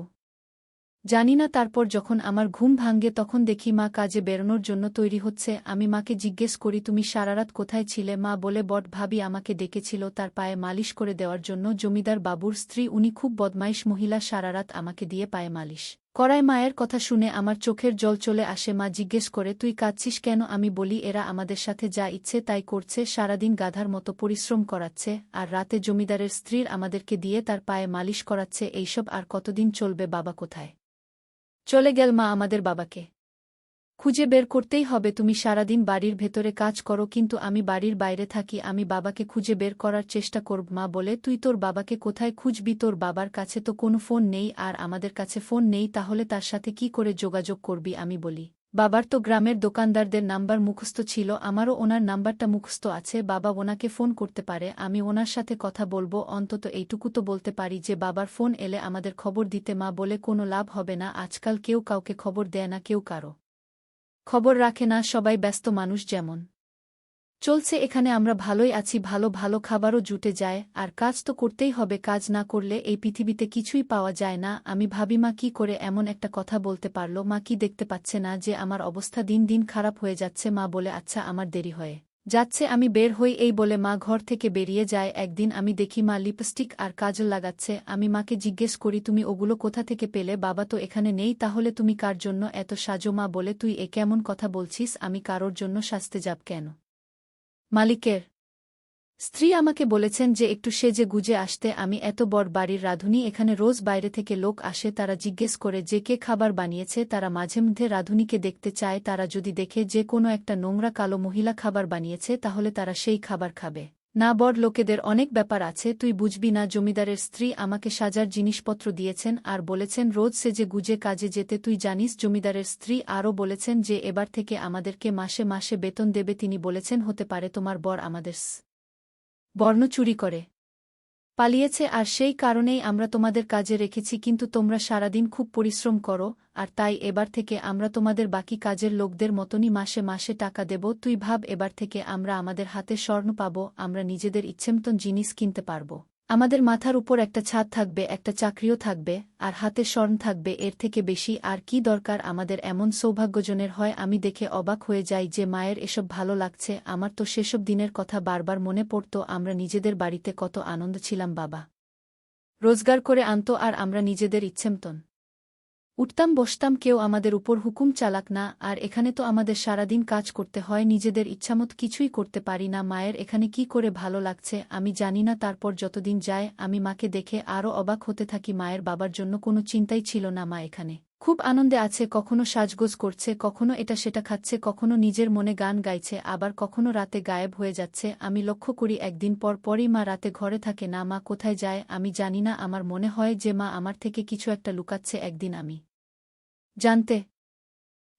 জানি না। তারপর যখন আমার ঘুম ভাঙ্গে তখন দেখি মা কাজে বেরোনোর জন্য তৈরি হচ্ছে। আমি মাকে জিজ্ঞেস করি, তুমি সারারাত কোথায় ছিলে? মা বলে, বট ভাবি আমাকে ডেকেছিল তার পায়ে মালিশ করে দেওয়ার জন্য। জমিদার বাবুর স্ত্রী, উনি খুব বদমাইশ মহিলা, সারারাত আমাকে দিয়ে পায়ে মালিশ করায়। মায়ের কথা শুনে আমার চোখের জল চলে আসে। মা জিজ্ঞেস করে, তুই কাঁদছিস কেন? আমি বলি, এরা আমাদের সাথে যা ইচ্ছে তাই করছে, সারাদিন গাধার মতো পরিশ্রম করাচ্ছে আর রাতে জমিদারের স্ত্রীর আমাদেরকে দিয়ে তার পায়ে মালিশ করাচ্ছে। এইসব আর কতদিন চলবে? বাবা কোথায় চলে গেল? মা, আমাদের বাবাকে খুঁজে বের করতেই হবে। তুমি সারাদিন বাড়ির ভেতরে কাজ করো, কিন্তু আমি বাড়ির বাইরে থাকি, আমি বাবাকে খুঁজে বের করার চেষ্টা করব। মা বলে, তুই তোর বাবাকে কোথায় খুঁজবি? তোর বাবার কাছে তো কোনো ফোন নেই আর আমাদের কাছে ফোন নেই, তাহলে তার সাথে কি করে যোগাযোগ করবি? আমি বলি, বাবার তো গ্রামের দোকানদারদের নাম্বার মুখস্থ ছিল, আমারও ওনার নাম্বারটা মুখস্থ আছে, বাবা ওনাকে ফোন করতে পারে, আমি ওনার সাথে কথা বলবো। অন্তত এইটুকু তো বলতে পারি যে বাবার ফোন এলে আমাদের খবর দিতে। মা বলে, কোনো লাভ হবে না, আজকাল কেউ কাউকে খবর দেয় না, কেউ কারো খবর রাখে না, সবাই ব্যস্ত মানুষ। যেমন চলছে এখানে আমরা ভালোই আছি, ভালো ভালো খাবারও জুটে যায়, আর কাজ তো করতেই হবে, কাজ না করলে এই পৃথিবীতে কিছুই পাওয়া যায় না। আমি ভাবি মা কি করে এমন একটা কথা বলতে পারল? মা কি দেখতে পাচ্ছে না যে আমার অবস্থা দিন দিন খারাপ হয়ে যাচ্ছে? মা বলে, আচ্ছা আমার দেরি হয়ে যাচ্ছে, আমি বের হই। এই বলে মা ঘর থেকে বেরিয়ে যায়। একদিন আমি দেখি মা লিপস্টিক আর কাজল লাগাচ্ছে। আমি মাকে জিজ্ঞেস করি, তুমি ওগুলো কোথা থেকে পেলে? বাবা তো এখানে নেই, তাহলে তুমি কার জন্য এত সাজো? মা বলে, তুই এ কেমন কথা বলছিস? আমি কারোর জন্য সাজতে যাব কেন? মালিকের স্ত্রী আমাকে বলেছেন যে একটু সেজে গুজে আসতে। আমি এত বড় বাড়ির রাঁধুনি, এখানে রোজ বাইরে থেকে লোক আসে, তারা জিজ্ঞেস করে যে কে খাবার বানিয়েছে, তারা মাঝেমধ্যে রাঁধুনিকে দেখতে চায়। তারা যদি দেখে যে কোনো একটা নোংরা কালো মহিলা খাবার বানিয়েছে, তাহলে তারা সেই খাবার খাবে না, বড় লোকেদের অনেক ব্যাপার আছে, তুই বুঝবি না। জমিদারের স্ত্রী আমাকে সাজার জিনিসপত্র দিয়েছেন আর বলেছেন রোজ সেজে গুজে কাজে যেতে। তুই জানিস জমিদারের স্ত্রী আরও বলেছেন যে এবার থেকে আমাদেরকে মাসে মাসে বেতন দেবে। তিনি বলেছেন হতে পারে তোমার বর আমাদের বর্ণ চুরি করে পালিয়েছে আর সেই কারণেই আমরা তোমাদের কাজে রেখেছি, কিন্তু তোমরা সারাদিন খুব পরিশ্রম করো আর তাই এবার থেকে আমরা তোমাদের বাকি কাজের লোকদের মতনই মাসে মাসে টাকা দেব। তুই ভাব, এবার থেকে আমরা আমাদের হাতে স্বর্ণ পাব, আমরা নিজেদের ইচ্ছেমতন জিনিস কিনতে পারব, আমাদের মাথার উপর একটা ছাদ থাকবে, একটা চাকরিও থাকবে আর হাতে স্বর্ণ থাকবে। এর থেকে বেশি আর কি দরকার আমাদের? এমন সৌভাগ্যজনের হয় আমি দেখে অবাক হয়ে যাই যে মায়ের এসব ভালো লাগছে। আমার তো সেসব দিনের কথা বারবার মনে পড়ত, আমরা নিজেদের বাড়িতে কত আনন্দ ছিলাম, বাবা রোজগার করে আনত আর আমরা নিজেদের ইচ্ছেমতন উঠতাম বসতাম, কেউ আমাদের উপর হুকুম চালাক না। আর এখানে তো আমাদের সারাদিন কাজ করতে হয়, নিজেদের ইচ্ছামত কিছুই করতে পারি না। মায়ের এখানে কি করে ভালো লাগছে আমি জানি না। তারপর যতদিন যায় আমি মাকে দেখে আরও অবাক হতে থাকি। মায়ের বাবার জন্য কোনো চিন্তাই ছিল না, মা এখানে খুব আনন্দে আছে, কখনো সাজগোজ করছে, কখনো এটা সেটা খাচ্ছে, কখনো নিজের মনে গান গাইছে, আবার কখনো রাতে গায়েব হয়ে যাচ্ছে। আমি লক্ষ্য করি একদিন পর পরই মা রাতে ঘরে থাকে না। মা কোথায় যায় আমি জানি না, আমার মনে হয় যে মা আমার থেকে কিছু একটা লুকাচ্ছে। একদিন আমি জানতে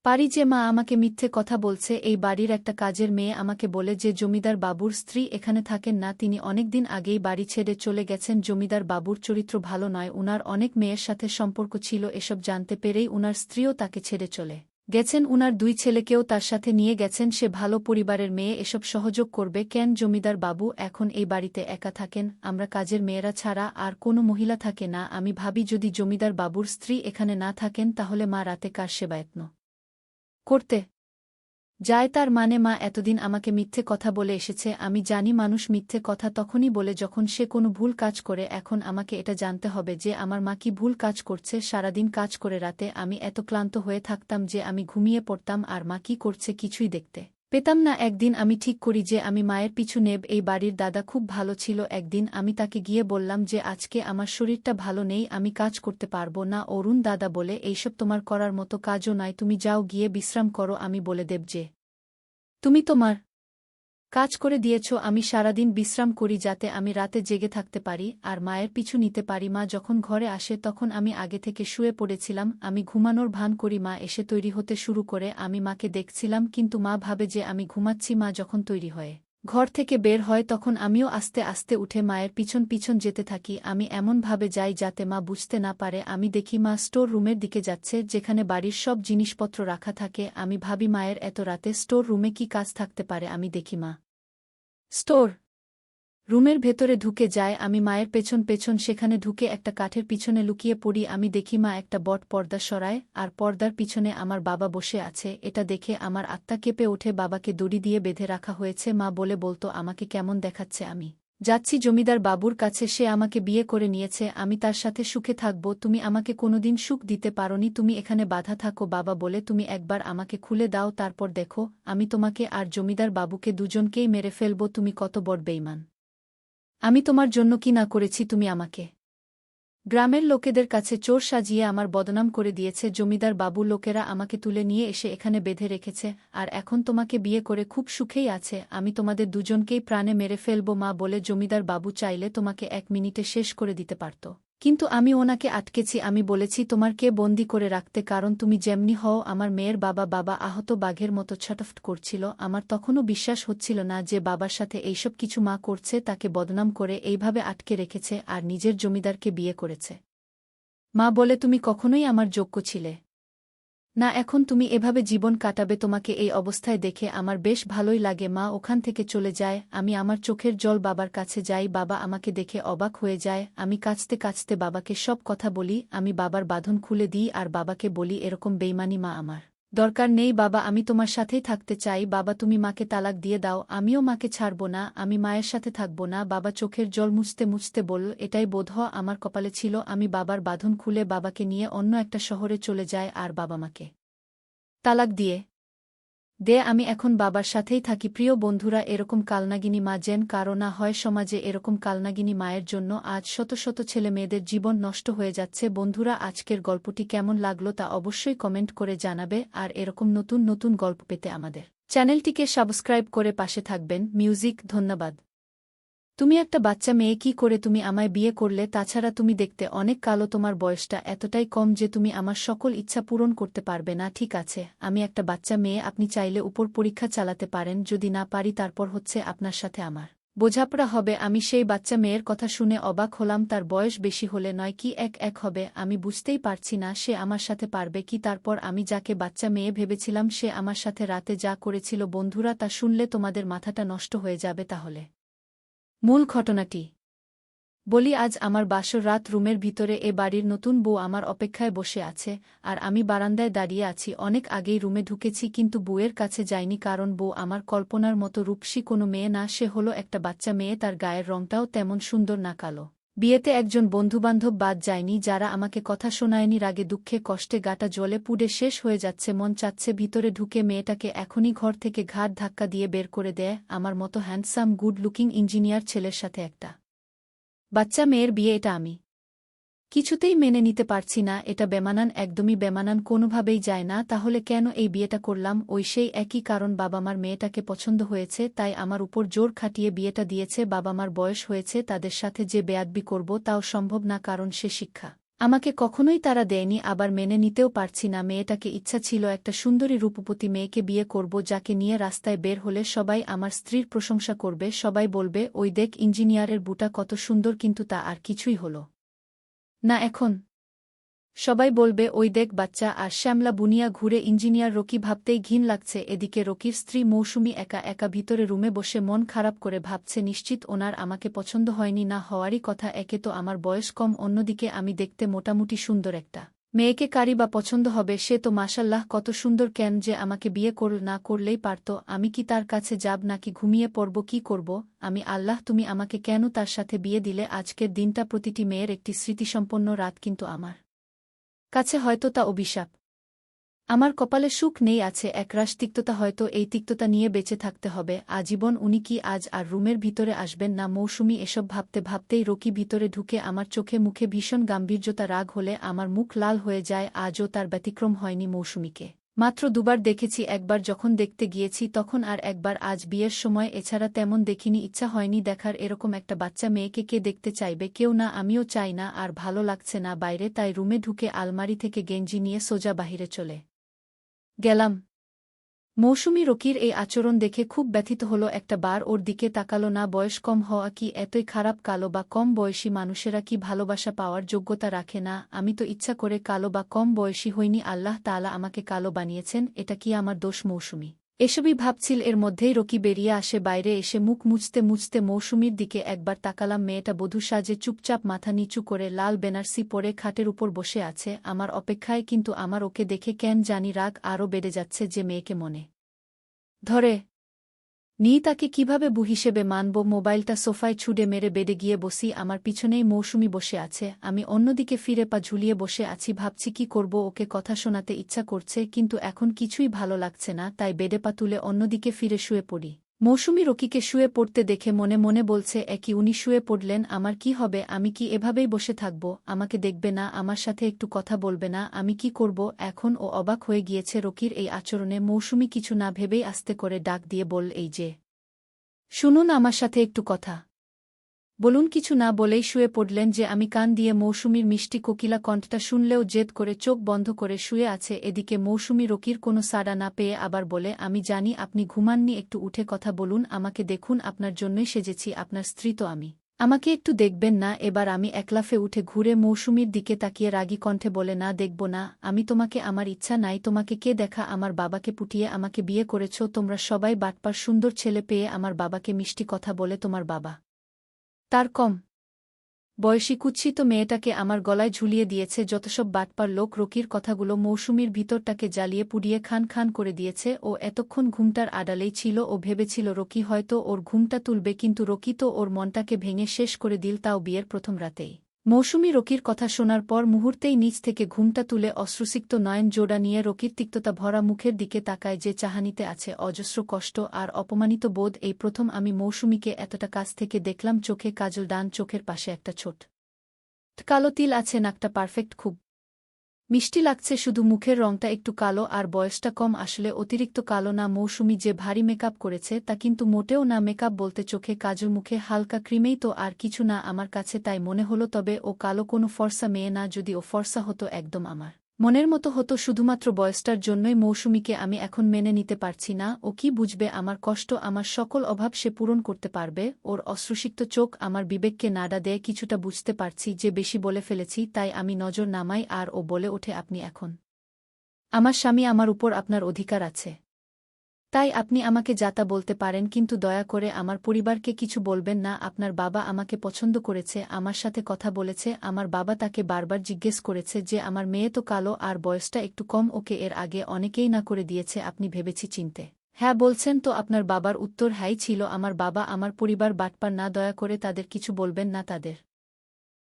পারি যে মা আমাকে মিথ্যে কথা বলছে। এই বাড়ির একটা কাজের মেয়ে আমাকে বলে যে জমিদার বাবুর স্ত্রী এখানে থাকেন না, তিনি অনেকদিন আগেই বাড়ি ছেড়ে চলে গেছেন। জমিদার বাবুর চরিত্র ভালো নয়, উনার অনেক মেয়ের সাথে সম্পর্ক ছিল। এসব জানতে পেরেই উনার স্ত্রীও তাকে ছেড়ে চলে গেছেন, উনার 2 ছেলেকেও তার সাথে নিয়ে গেছেন। সে ভালো পরিবারের মেয়ে, এসব সহযোগ করবে কেন? জমিদার বাবু এখন এই বাড়িতে একা থাকেন, আমরা কাজের মেয়েরা ছাড়া আর কোনো মহিলা থাকে না। আমি ভাবি যদি জমিদার বাবুর স্ত্রী এখানে না থাকেন তাহলে মা রাতে কার সেবায়ত্ন করতে যায়? তার মানে মা এতদিন আমাকে মিথ্যে কথা বলে এসেছে। আমি জানি মানুষ মিথ্যে কথা তখনই বলে যখন সে কোনো ভুল কাজ করে। এখন আমাকে এটা জানতে হবে যে আমার মা কি ভুল কাজ করছে। সারাদিন কাজ করে রাতে আমি এত ক্লান্ত হয়ে থাকতাম যে আমি ঘুমিয়ে পড়তাম আর মা কি করছে কিছুই দেখতে পেতাম না। একদিন আমি ঠিক করি যে আমি মায়ের পিছু নেব। এই বাড়ির দাদা খুব ভালো ছিল। একদিন আমি তাকে গিয়ে বললাম যে আজকে আমার শরীরটা ভালো নেই, আমি কাজ করতে পারবো না। অরুণ দাদা বলে এইসব তোমার করার মতো কাজও নয়, তুমি যাও গিয়ে বিশ্রাম করো। আমি বলে দেব যে তুমি তোমার কাজ করে দিয়েছ, আমি সারাদিন বিশ্রাম করি যাতে আমি রাতে জেগে থাকতে পারি আর মায়ের পিছু নিতে পারি। মা যখন ঘরে আসে তখন আমি আগে থেকে শুয়ে পড়েছিলাম, আমি ঘুমানোর ভান করি। মা এসে তৈরি হতে শুরু করে, আমি মাকে দেখছিলাম কিন্তু মা ভাবে যে আমি ঘুমাচ্ছি। মা যখন তৈরি হয়ে ঘর থেকে বের হয় তখন আমিও আস্তে আস্তে উঠে মায়ের পিছন পিছন যেতে থাকি। আমি এমনভাবে যাই যাতে মা বুঝতে না পারে। আমি দেখি মা স্টোর রুমের দিকে যাচ্ছে যেখানে বাড়ির সব জিনিসপত্র রাখা থাকে। আমি ভাবি মায়ের এত রাতে স্টোর রুমে কি কাজ থাকতে পারে। আমি দেখি মা স্টোর রুমের ভেতরে ঢুকে যায়, আমি মায়ের পেছন পেছন সেখানে ঢুকে একটা কাঠের পিছনে লুকিয়ে পড়ি। আমি দেখি মা একটা বট পর্দা সরায় আর পর্দার পিছনে আমার বাবা বসে আছে। এটা দেখে আমার আত্মা কেঁপে ওঠে। বাবাকে দড়ি দিয়ে বেঁধে রাখা হয়েছে। মা বলতো আমাকে কেমন দেখাচ্ছে, আমি যাচ্ছি জমিদার বাবুর কাছে, সে আমাকে বিয়ে করে নিয়েছে, আমি তার সাথে সুখে থাকব। তুমি আমাকে কোনোদিন সুখ দিতে পারোনি, তুমি এখানে বাধা থাকো। বাবা বলে তুমি একবার আমাকে খুলে দাও, তারপর দেখো আমি তোমাকে আর জমিদার বাবুকে দুজনকেই মেরে ফেলব। তুমি কত বড় বেঈমান, আমি তোমার জন্য কি না করেছি। তুমি আমাকে গ্রামের লোকেদের কাছে চোর সাজিয়ে আমার বদনাম করে দিয়েছে। জমিদার বাবু লোকেরা আমাকে তুলে নিয়ে এসে এখানে বেঁধে রেখেছে আর এখন তোমাকে বিয়ে করে খুব সুখেই আছে। আমি তোমাদের দুজনকেই প্রাণে মেরে ফেলব। মা বলে জমিদার বাবু চাইলে তোমাকে 1 মিনিটে শেষ করে দিতে পারত, কিন্তু আমি ওনাকে আটকেছি। আমি বলেছি তোমারকে বন্দি করে রাখতে, কারণ তুমি যেমনি হও আমার মেয়ের বাবা। বাবা আহত বাঘের মতো ছটফট করছিল। আমার তখনও বিশ্বাস হচ্ছিল না যে বাবার সাথে এইসব কিছু মা করছে, তাকে বদনাম করে এইভাবে আটকে রেখেছে আর নিজের জমিদারকে বিয়ে করেছে। মা বলে তুমি কখনোই আমার যোগ্য ছিলে না, এখন তুমি এভাবে জীবন কাটাবে। তোমাকে এই অবস্থায় দেখে আমার বেশ ভালোই লাগে। মা ওখান থেকে চলে যায়। আমি আমার চোখের জল বাবার কাছে যাই। বাবা আমাকে দেখে অবাক হয়ে যায়। আমি কাঁদতে কাঁদতে বাবাকে সব কথা বলি। আমি বাবার বাঁধন খুলে দিই আর বাবাকে বলি এরকম বেইমানি মা আমার দরকার নেই। বাবা আমি তোমার সাথেই থাকতে চাই। বাবা তুমি মাকে তালাক দিয়ে দাও, আমিও মাকে ছাড়ব না, আমি মায়ের সাথে থাকব না। বাবা চোখের জল মুছতে মুছতে বলল এটাই বোধহয় আমার কপালে ছিল। আমি বাবার বাঁধন খুলে বাবাকে নিয়ে অন্য একটা শহরে চলে যায় আর বাবা মাকে তালাক দিয়ে আমি এখন বাবার সাথেই থাকি। প্রিয় বন্ধুরা, এরকম কালনাগিনী মা যেন কারো না হয়। সমাজে এরকম কালনাগিনী মায়ের জন্য আজ শত শত ছেলে মেয়েদের জীবন নষ্ট হয়ে যাচ্ছে। বন্ধুরা, আজকের গল্পটি কেমন লাগলো তা অবশ্যই কমেন্ট করে জানাবে আর এরকম নতুন নতুন গল্প পেতে আমাদের চ্যানেলটিকে সাবস্ক্রাইব করে পাশে থাকবেন। মিউজিক ধন্যবাদ। তুমি একটা বাচ্চা মেয়ে, কি করে তুমি আমায় বিয়ে করলে? তাছাড়া তুমি দেখতে অনেক কালো, তোমার বয়সটা এতটাই কম যে তুমি আমার সকল ইচ্ছা পূরণ করতে পারবে না। ঠিক আছে, আমি একটা বাচ্চা মেয়ে, আপনি চাইলে উপর পরীক্ষা চালাতে পারেন, যদি না পারি তারপর হচ্ছে আপনার সাথে আমার বোঝাপড়া হবে। আমি সেই বাচ্চা মেয়ের কথা শুনে অবাক হলাম। তার বয়স বেশি হলে নয় কি এক হবে, আমি বুঝতেই পারছি না সে আমার সাথে পারবে কি। তারপর আমি যাকে বাচ্চা মেয়ে ভেবেছিলাম সে আমার সাথে রাতে যা করেছিল, বন্ধুরা তা শুনলে তোমাদের মাথাটা নষ্ট হয়ে যাবে। তাহলে মূল ঘটনাটি বলি। আজ আমার বাসর রাত, রুমের ভিতরে এ বাড়ির নতুন বউ আমার অপেক্ষায় বসে আছে, আর আমি বারান্দায় দাঁড়িয়ে আছি। অনেক আগেই রুমে ঢুকেছি, কিন্তু বউয়ের কাছে যাইনি, কারণ বউ আমার কল্পনার মতো রূপসী কোনো মেয়ে না, সে হলো একটা বাচ্চা মেয়ে। তার গায়ের রংটাও তেমন সুন্দর না, কালো। বিয়েতে একজন বন্ধুবান্ধব বাদ যায়নি যারা আমাকে কথা শোনায়নি। রাগে দুঃখে কষ্টে গাটা জ্বলে পুড়ে শেষ হয়ে যাচ্ছে। মন চাচ্ছে ভিতরে ঢুকে মেয়েটাকে এখনই ঘর থেকে ঘাট ধাক্কা দিয়ে বের করে দেয়। আমার মতো হ্যান্ডসাম গুড লুকিং ইঞ্জিনিয়ার ছেলের সাথে একটা বাচ্চা মেয়ের বিয়ে, এটা আমি কিছুতেই মেনে নিতে পারছি না। এটা বেমানান, একদমই বেমানান, কোনোভাবেই যায় না। তাহলে কেন এই বিয়েটা করলাম? ওই সেই একই কারণ, বাবা মার মেয়েটাকে পছন্দ হয়েছে, তাই আমার উপর জোর খাটিয়ে বিয়েটা দিয়েছে। বাবা মার বয়স হয়েছে, তাদের সাথে যে বেয়াদবি করব তাও সম্ভব না, কারণ সে শিক্ষা আমাকে কখনোই তারা দেয়নি। আবার মেনে নিতেও পারছি না মেয়েটাকে। ইচ্ছা ছিল একটা সুন্দরী রূপবতী মেয়েকে বিয়ে করব, যাকে নিয়ে রাস্তায় বের হলে সবাই আমার স্ত্রীর প্রশংসা করবে। সবাই বলবে, ওই দেখ ইঞ্জিনিয়ারের বুটা কত সুন্দর, কিন্তু তা আর কিছুই হলো না এখন। সবাই বলবে, ওই দেখ বাচ্চা আর শ্যামলা বুনিয়া ঘুরে ইঞ্জিনিয়ার। রকি ভাবতেই ঘিন লাগছে। এদিকে রকির স্ত্রী মৌসুমী একা একা ভিতরে রুমে বসে মন খারাপ করে ভাবছে, নিশ্চিত ওনার আমাকে পছন্দ হয়নি। না হওয়ারই কথা, একে তো আমার বয়স কম, অন্যদিকে আমি দেখতে মোটামুটি সুন্দর একটা মেয়েকে কারি বা পছন্দ হবে? সে তো মাশাল্লাহ কত সুন্দর, কেন যে আমাকে বিয়ে না করলেই পারত। আমি কি তার কাছে যাব নাকি ঘুমিয়ে পড়ব? কি করব আমি? আল্লাহ, তুমি আমাকে কেন তার সাথে বিয়ে দিলে? আজকের দিনটা প্রতিটি মেয়ের একটি স্মৃতিসম্পন্ন রাত, কিন্তু আমার কাছে হয়তো তা অভিশাপ। আমার কপালে সুখ নেই, আছে একরাশ তিক্ততা। হয়তো এই তিক্ততা নিয়ে বেঁচে থাকতে হবে আজীবন। উনি কি আজ আর রুমের ভিতরে আসবেন না? মৌসুমী এসব ভাবতে ভাবতেই রকি ভিতরে ঢুকে আমার চোখে মুখে ভীষণ গাম্ভীর্যতা। রাগ হলে আমার মুখ লাল হয়ে যায়। আজও তার ব্যতিক্রম হয়নি। মৌসুমীকে মাত্র দুবার দেখেছি, একবার যখন দেখতে গিয়েছি তখন, আর একবার আজ বিয়ের সময়। এছাড়া তেমন দেখিনি, ইচ্ছা হয়নি দেখার। এরকম একটা বাচ্চা মেয়েকে কে দেখতে চাইবে? কেউ না, আমিও চাই না। আর ভালো লাগছে না বাইরে, তাই রুমে ঢুকে আলমারি থেকে গেঞ্জি নিয়ে সোজা বাহিরে চলে গেলাম। মৌসুমী রকির এই আচরণ দেখে খুব ব্যথিত হলো। একটা বার ওর দিকে তাকালো না। বয়স কম হওয়া কি এতই খারাপ? কালো বা কম বয়সী মানুষেরা কি ভালোবাসা পাওয়ার যোগ্যতা রাখে না? আমি তো ইচ্ছা করে কালো বা কম বয়সী হইনি, আল্লাহ তাআলা আমাকে কালো বানিয়েছেন, এটা কি আমার দোষ? মৌসুমী এসবই ভাবছিল, এর মধ্যেই রকি বেরিয়ে আসে। বাইরে এসে মুখ মুছতে মুছতে মৌসুমীর দিকে একবার তাকালাম। মেয়েটা বধূ সাজে চুপচাপ মাথা নিচু করে লাল বেনারসি পরে খাটের উপর বসে আছে আমার অপেক্ষায়, কিন্তু আমার ওকে দেখে কেন জানি রাগ আরও বেড়ে যাচ্ছে। যে মেয়েকে মনে ধরে নি তাকে কিভাবে বউ হিসেবে মানব? মোবাইলটা সোফায় ছুঁড়ে মেরে বেডে গিয়ে বসি। আমার পিছনেই মৌসুমী বসে আছে, আমি অন্যদিকে ফিরে পা ঝুলিয়ে বসে আছি। ভাবছি কি করব? ওকে কথা শোনাতে ইচ্ছা করছে, কিন্তু এখন কিছুই ভালো লাগছে না, তাই বেডে পা তুলে অন্যদিকে ফিরে শুয়ে পড়ি। মৌসুমী রকিকে শুয়ে পড়তে দেখে মনে মনে বলছে, একই উনি শুয়ে পড়লেন, আমার কি হবে? আমি কি এভাবেই বসে থাকব? আমাকে দেখবে না? আমার সাথে একটু কথা বলবে না? আমি কি করব এখন? ও অবাক হয়ে গিয়েছে রকির এই আচরণে। মৌসুমী কিছু না ভেবেই আস্তে করে ডাক দিয়ে বল, এই যে শুনুন, আমার সাথে একটু কথা বলুন। কিছু না বলেই শুয়ে পড়লেন যে আমি। কান দিয়ে মৌসুমীর মিষ্টি কোকিলা কণ্ঠটা শুনলেও জেদ করে চোখ বন্ধ করে শুয়ে আছে। এদিকে মৌসুমী রকির কোনো সাড়া না পেয়ে আবার বলে, আমি জানি আপনি ঘুমাননি, একটু উঠে কথা বলুন। আমাকে দেখুন, আপনার জন্যই সেজেছি, আপনার স্ত্রী তো আমি। আমাকে একটু দেখবেন না? এবার আমি একলাফে উঠে ঘুরে মৌসুমীর দিকে তাকিয়ে রাগী কণ্ঠে বলে, না দেখব না আমি তোমাকে, আমার ইচ্ছা নাই তোমাকে। কে দেখা? আমার বাবাকে পুটিয়ে আমাকে বিয়ে করেছ তোমরা সবাই। বাটপার সুন্দর ছেলে পেয়ে আমার বাবাকে মিষ্টি কথা বলে তোমার বাবা তার কম বয়সী কুৎসিত মেয়েটাকে আমার গলায় ঝুলিয়ে দিয়েছে। যতসব বাটপার লোক! রকির কথাগুলো মৌসুমীর ভিতরটাকে জ্বালিয়ে পুড়িয়ে খান খান করে দিয়েছে। ও এতক্ষণ ঘুমটার আড়ালেই ছিল। ও ভেবেছিল রকি হয়তো ওর ঘুমটা তুলবে, কিন্তু রকি তো ওর মনটাকে ভেঙে শেষ করে দিল, তাও বিয়ের প্রথম রাতেই। মৌসুমী রকির কথা শোনার পর মুহূর্তেই নিচ থেকে ঘুমটা তুলে অশ্রুসিক্ত নয়ন জোড়া নিয়ে রকির তিক্ততা ভরা মুখের দিকে তাকায়। যে চাহানিতে আছে অজস্র কষ্ট আর অপমানিত বোধ। এই প্রথম আমি মৌসুমীকে এতটা কাছ থেকে দেখলাম। চোখে কাজল, ডান চোখের পাশে একটা ছোট কালো তিল আছে, নাকটা পারফেক্ট, খুব মিষ্টি লাগছে, শুধু মুখের রংটা একটু কালো আর বয়সটা কম। আসলে অতিরিক্ত কালো না। মৌসুমী যে ভারী মেকআপ করেছে তা কিন্তু মোটেও না। মেকআপ বলতে চোখে কাজল, মুখে হালকা ক্রিমেই তো, আর কিছু না আমার কাছে তাই মনে হলো। তবে ও কালো কোনো ফর্সা মেয়ে না। যদি ও ফর্সা হতো, একদম আমার মনের মতো হতো। শুধুমাত্র বয়সটার জন্যই মৌসুমীকে আমি এখন মেনে নিতে পারছি না। ও কি বুঝবে আমার কষ্ট, আমার সকল অভাব সে পূরণ করতে পারবে? ওর অশ্রুসিক্ত চোখ আমার বিবেককে নাড়া দেয়। কিছুটা বুঝতে পারছি যে বেশি বলে ফেলেছি, তাই আমি নজর নামাই আর ও বলে ওঠে, আপনি এখন আমার স্বামী, আমার উপর আপনার অধিকার আছে। তাই আপনি আমাকে যাতা বলতে পারেন, কিন্তু দয়া করে আমার পরিবারকে কিছু বলবেন না। আপনার বাবা আমাকে পছন্দ করেছে, আমার সাথে কথা বলেছে। আমার বাবা তাকে বারবার জিজ্ঞেস করেছে যে আমার মেয়ে তো কালো আর বয়সটা একটু কম, ওকে এর আগে অনেকেই না করে দিয়েছে, আপনি ভেবেছি চিনতে হ্যাঁ বলছেন তো? আপনার বাবার উত্তর হ্যাঁই ছিল। আমার বাবা, আমার পরিবার বাটপার না। দয়া করে তাদের কিছু বলবেন না। তাদের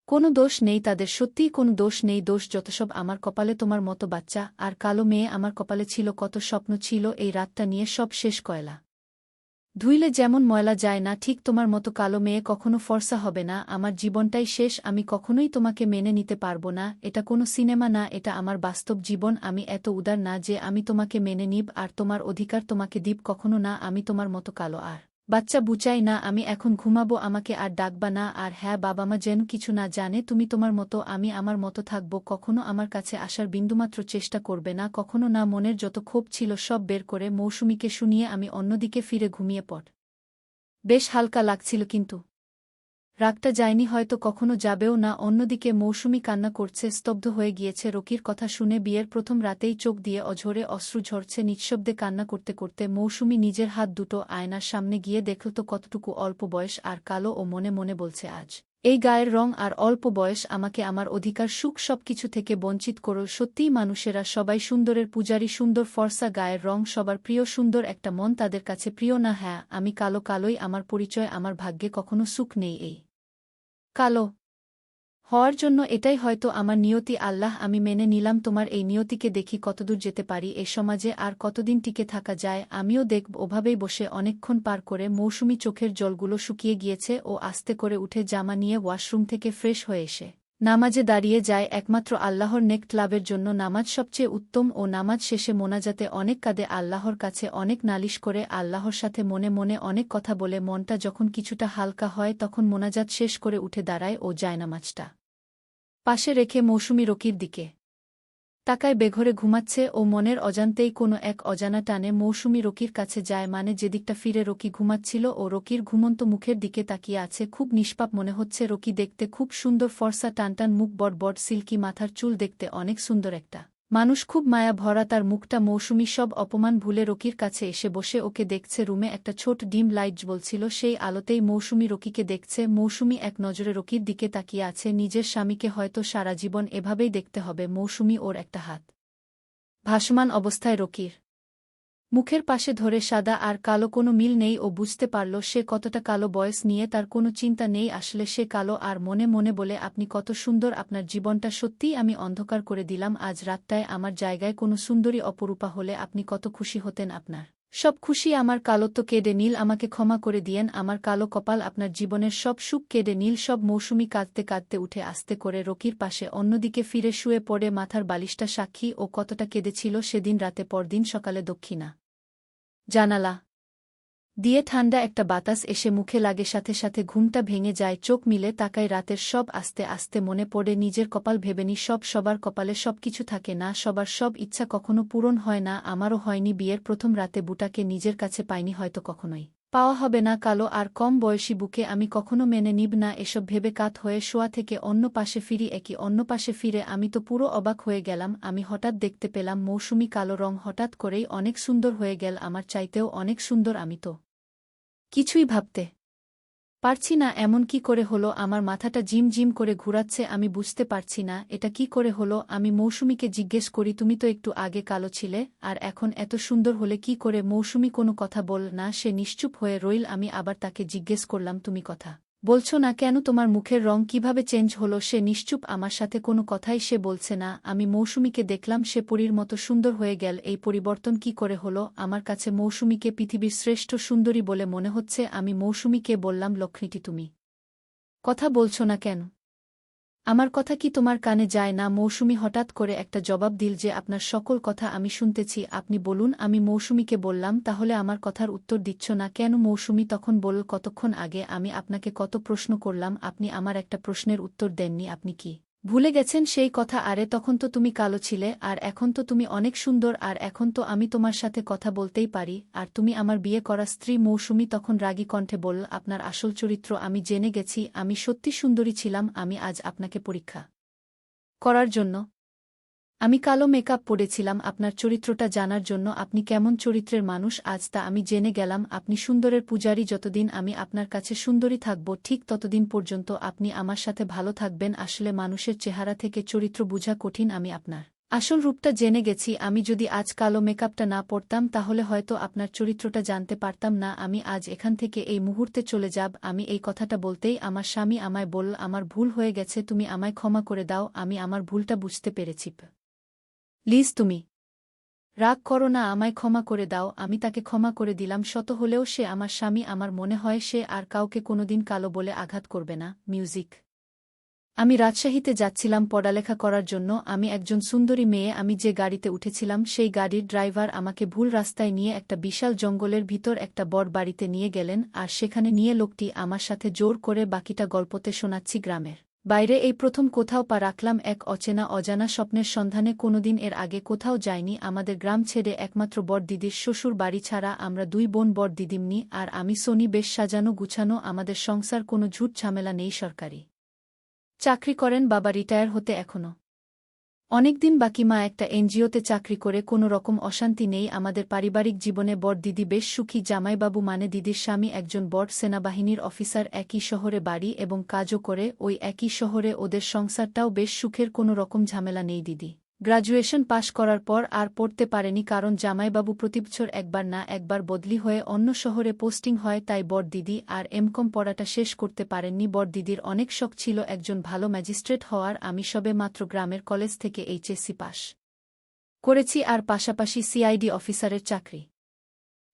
কোনো দোষ নেই, তাদের সত্যিই কোনো দোষ নেই। দোষ যতসব আমার কপালে। তোমার মতো বাচ্চা আর কালো মেয়ে আমার কপালে ছিল। কত স্বপ্ন ছিল এই রাতটা নিয়ে, সব শেষ। কয়লা ধুইলে যেমন ময়লা যায় না, ঠিক তোমার মতো কালো মেয়ে কখনো ফর্সা হবে না। আমার জীবনটাই শেষ। আমি কখনোই তোমাকে মেনে নিতে পারবো না। এটা কোনো সিনেমা না, এটা আমার বাস্তব জীবন। আমি এত উদার না যে আমি তোমাকে মেনে নিব আর তোমার অধিকার তোমাকে দিব, কখনো না। আমি তোমার মতো কালো আর বাচ্চা বুচাই না। আমি এখন ঘুমাবো, আমাকে আর ডাকবা না। আর হ্যাঁ, বাবা মা যেন কিছু না জানে। তুমি তোমার মতো, আমি আমার মতো থাকবো। কখনো আমার কাছে আসার বিন্দুমাত্র চেষ্টা করবে না, কখনো না। মনের যত ক্ষোভ ছিল সব বের করে মৌসুমীকে শুনিয়ে আমি অন্যদিকে ফিরে ঘুমিয়ে পড়। বেশ হালকা লাগছিল, কিন্তু রাগটা যায়নি, হয়তো কখনো যাবেও না। অন্যদিকে মৌসুমী কান্না করছে, স্তব্ধ হয়ে গিয়েছে। রকির কথা শুনে বিয়ের প্রথম রাতেই চোখ দিয়ে অঝরে অশ্রু ঝরছে। নিঃশব্দে কান্না করতে করতে মৌসুমী নিজের হাত দুটো আয়নার সামনে গিয়ে দেখল তো কতটুকু অল্প বয়স আর কালো। ও মনে মনে বলছে, আজ এই গায়ের রং আর অল্প বয়স আমাকে আমার অধিকার, সুখ সবকিছু থেকে বঞ্চিত করল। সত্যিই মানুষেরা সবাই সুন্দরের পূজারী। সুন্দর ফর্সা গায়ের রং সবার প্রিয়, সুন্দর একটা মন তাদের কাছে প্রিয় না। হ্যাঁ, আমি কালো, কালোই আমার পরিচয়। আমার ভাগ্যে কখনো সুখ নেই এই কালো হওয়ার জন্য। এটাই হয়তো আমার নিয়তি। আল্লাহ, আমি মেনে নিলাম তোমার এই নিয়তিকে। দেখি কতদূর যেতে পারি এ সমাজে, আর কতদিন টিকে থাকা যায়। আমিও দেখব। ওভাবেই বসে অনেকক্ষণ পার করে মৌসুমী চোখের জলগুলো শুকিয়ে গিয়েছে। ও আস্তে করে উঠে জামা নিয়ে ওয়াশরুম থেকে ফ্রেশ হয়ে এসে নামাজে দাঁড়িয়ে যায়। একমাত্র আল্লাহর নেক লাভের জন্য নামাজ সবচেয়ে উত্তম। ও নামাজ শেষে মোনাজাতে অনেক কাঁদে, আল্লাহর কাছে অনেক নালিশ করে, আল্লাহর সাথে মনে মনে অনেক কথা বলে। মনটা যখন কিছুটা হালকা হয় তখন মোনাজাত শেষ করে উঠে দাঁড়ায় ও জায়নামাজটা পাশে রেখে মৌসুমী রকির দিকে তাকায়। বেঘরে ঘুমাচ্ছে ও মনের অজান্তেই কোনো এক অজানা টানে মৌসুমী রকির কাছে যায়। মানে যেদিকটা ফিরে রকি ঘুমাচ্ছিল ও রকির ঘুমন্ত মুখের দিকে তাকিয়ে আছে। খুব নিষ্পাপ মনে হচ্ছে। রকি দেখতে খুব সুন্দর, ফর্সা, টানটান মুখ, বড় বড় সিল্কি মাথার চুল, দেখতে অনেক সুন্দর একটা মানুষ, খুব মায়া ভরা তার মুখটা। মৌসুমী সব অপমান ভুলে রকির কাছে এসে বসে ওকে দেখছে। রুমে একটা ছোট ডিম লাইট জ্বলছিল, সেই আলোতেই মৌসুমী রকিকে দেখছে। মৌসুমী এক নজরে রকির দিকে তাকিয়ে আছে। নিজের স্বামীকে হয়তো সারা জীবন এভাবেই দেখতে হবে। মৌসুমী ওর একটা হাত ভাসমান অবস্থায় রকির মুখের পাশে ধরে, সাদা আর কালো কোনো মিল নেই। ও বুঝতে পারল সে কতটা কালো। বয়স নিয়ে তার কোনো চিন্তা নেই, আসলে সে কালো। আর মনে মনে বলে, আপনি কত সুন্দর, আপনার জীবনটা সত্যিই আমি অন্ধকার করে দিলাম। আজ রাতটায় আমার জায়গায় কোনো সুন্দরী অপরূপা হলে আপনি কত খুশি হতেন। আপনার সব খুশি আমার কালত্ব কেড়ে নীল, আমাকে ক্ষমা করে দিয়েন। আমার কালো কপাল আপনার জীবনের সব সুখ কেড়ে নীল সব। মৌসুমী কাঁদতে কাঁদতে উঠে আস্তে করে রকির পাশে অন্যদিকে ফিরে শুয়ে পড়ে। মাথার বালিশটা সাক্ষী ও কতটা কেঁদেছিল সেদিন রাতে। পরদিন সকালে দক্ষিণা জানালা দিয়ে ঠান্ডা একটা বাতাস এসে মুখে লাগে, সাথে সাথে ঘুমটা ভেঙে যায়। চোখ মিলে তাকায় রাতের সব। আস্তে আস্তে মনে পড়ে নিজের কপাল। ভেবেনি সবার কপালে সবকিছু থাকে না, সবার সব ইচ্ছা কখনো পূরণ হয় না। আমারও হয়নি। বিয়ের প্রথম রাতে বুটাকে নিজের কাছে পাইনি, হয়তো কখনোই পাওয়া হবে না। কালো আর কম বয়সী বুকে আমি কখনো মেনে নিব না। এসব ভেবে কাত হয়ে শোয়া থেকে অন্য পাশে ফিরি। একই অন্য পাশে ফিরে আমি তো পুরো অবাক হয়ে গেলাম। আমি হঠাৎ দেখতে পেলাম মৌসুমী কালো রং হঠাৎ করেই অনেক সুন্দর হয়ে গেল, আমার চাইতেও অনেক সুন্দর। আমি তো কিছুই ভাবতে পারছি না, এমন কি করে হলো? আমার মাথাটা জিম জিম করে ঘুরাচ্ছে, আমি বুঝতে পারছি না এটা কি করে হলো। আমি মৌসুমীকে জিজ্ঞেস করি, তুমি তো একটু আগে কালো ছিলে আর এখন এত সুন্দর হলে কি করে? মৌসুমী কোনো কথা বল না, সে নিশ্চুপ হয়ে রইল। আমি আবার তাকে জিজ্ঞেস করলাম, তুমি কথা বলছো না কেন? তোমার মুখের রং কিভাবে চেঞ্জ হলো? সে নিশ্চুপ, আমার সাথে কোনো কথাই সে বলছে না। আমি মৌসুমীকে দেখলাম, সে পরীর মতো সুন্দর হয়ে গেল। এই পরিবর্তন কি করে হলো? আমার কাছে মৌসুমীকে পৃথিবীর শ্রেষ্ঠ সুন্দরী বলে মনে হচ্ছে। আমি মৌসুমীকে বললাম, লক্ষ্মীটি তুমি কথা বলছো না কেন? আমার কথা কি তোমার কানে যায় না? মৌসুমী হঠাৎ করে একটা জবাব দিল যে আপনার সকল কথা আমি শুনতেছি, আপনি বলুন। আমি মৌসুমীকে বললাম, তাহলে আমার কথার উত্তর দিচ্ছ না কেন? মৌসুমী তখন বলল, কতক্ষণ আগে আমি আপনাকে কত প্রশ্ন করলাম, আপনি আমার একটা প্রশ্নের উত্তর দেননি। আপনি কি ভুলে গেছেন সেই কথা? আরে তখন তো তুমি কালো ছিলে, আর এখন তো তুমি অনেক সুন্দর, আর এখন তো আমি তোমার সাথে কথা বলতেই পারি, আর তুমি আমার বিয়ে করা স্ত্রী। মৌসুমী তখন রাগী কণ্ঠে বলল, আপনার আসল চরিত্র আমি জেনে গেছি, আমি সত্যি সুন্দরী ছিলাম। আমি আজ আপনাকে পরীক্ষা করার জন্য আমি কালো মেকআপ পরেছিলাম আপনার চরিত্রটা জানার জন্য। আপনি কেমন চরিত্রের মানুষ আজ তা আমি জেনে গেলাম। আপনি সুন্দরের পূজারী। যতদিন আমি আপনার কাছে সুন্দরী থাকব ঠিক ততদিন পর্যন্ত আপনি আমার সাথে ভালো থাকবেন। আসলে মানুষের চেহারা থেকে চরিত্র বোঝা কঠিন। আমি আপনার আসল রূপটা জেনে গেছি। আমি যদি আজ কালো মেকআপটা না পরতাম তাহলে হয়তো আপনার চরিত্রটা জানতে পারতাম না। আমি আজ এখান থেকে এই মুহূর্তে চলে যাব। আমি এই কথাটা বলতেই আমার স্বামী আমায় বলল, আমার ভুল হয়ে গেছে, তুমি আমায় ক্ষমা করে দাও, আমি আমার ভুলটা বুঝতে পেরেছি। প্লিজ তুমি রাগ করো না, আমায় ক্ষমা করে দাও। আমি তাকে ক্ষমা করে দিলাম। শত হলেও সে আমার স্বামী। আমার মনে হয় সে আর কাউকে কোনোদিন কালো বলে আঘাত করবে না। মিউজিক। আমি রাজশাহীতে যাচ্ছিলাম পড়ালেখা করার জন্য। আমি একজন সুন্দরী মেয়ে। আমি যে গাড়িতে উঠেছিলাম সেই গাড়ির ড্রাইভার আমাকে ভুল রাস্তায় নিয়ে একটা বিশাল জঙ্গলের ভিতর একটা বড় বাড়িতে নিয়ে গেলেন, আর সেখানে নিয়ে লোকটি আমার সাথে জোর করে বাকিটা গল্পতে শোনাচ্ছি গ্রামের বাইরে এই প্রথম কোথাও পা রাখলাম, এক অচেনা অজানা স্বপ্নের সন্ধানে। কোনোদিন এর আগে কোথাও যাইনি। আমাদের গ্রাম ছেড়ে একমাত্র বড় দিদির শ্বশুর বাড়ি ছাড়া আমরা দুই বোন, বড় দিদিমনি আর আমি সোনি, বেশ সাজানো গুছানো আমাদের সংসার, কোনো ঝুট ঝামেলা নেই। সরকারি চাকরি করেন বাবা, রিটায়ার হতে এখনো অনেকদিন বাকি। মা একটা এনজিওতে চাকরি করে, কোনো রকম অশান্তি নেই আমাদের পারিবারিক জীবনে। বড় দিদি বেশ সুখী। জামাইবাবু মানে দিদির স্বামী একজন বড় সেনাবাহিনীর অফিসার, একই শহরে বাড়ি এবং কাজও করে ওই একই শহরে। ওদের সংসারটাও বেশ সুখের, কোনো রকম ঝামেলা নেই। দিদি গ্র্যাজুয়েশন পাশ করার পর আর পড়তে পারেনি, কারণ জামাইবাবু প্রতিবছর একবার না একবার বদলি হয়ে অন্য শহরে পোস্টিং হয়, তাই বড় দিদি আর এমকম পড়াটা শেষ করতে পারেননি। বড় দিদির অনেক শখ ছিল একজন ভালো ম্যাজিস্ট্রেট হওয়ার। আমি সবে মাত্র গ্রামের কলেজ থেকে এইচএসসি পাশ করেছি, আর পাশাপাশি সিআইডি অফিসারের চাকরি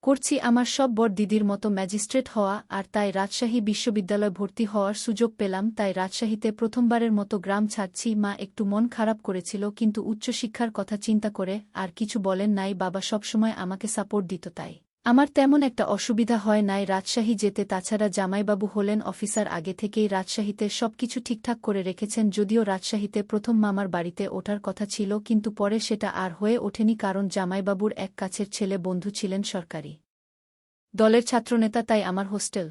করছি। আমার সব বড় দিদির মতো ম্যাজিস্ট্রেট হওয়া, আর তাই রাজশাহী বিশ্ববিদ্যালয় ভর্তি হওয়ার সুযোগ পেলাম। তাই রাজশাহীতে প্রথমবারের মতো গ্রাম ছাড়ছি। মা একটু মন খারাপ করেছিল, কিন্তু উচ্চশিক্ষার কথা চিন্তা করে আর কিছু বলেন নাই। বাবা সবসময় আমাকে সাপোর্ট দিত, তাই আমার তেমন একটা অসুবিধা হয় নাই রাজশাহী যেতে। তাছাড়া জামাইবাবু হলেন অফিসার, আগে থেকেই রাজশাহীতে সবকিছু ঠিকঠাক করে রেখেছেন। যদিও রাজশাহীতে প্রথম মামার বাড়িতে ওঠার কথা ছিল, কিন্তু পরে সেটা আর হয়ে ওঠেনি, কারণ জামাইবাবুর এক কাছের ছেলে বন্ধু ছিলেন সরকারি দলের ছাত্রনেতা, তাই আমার হোস্টেল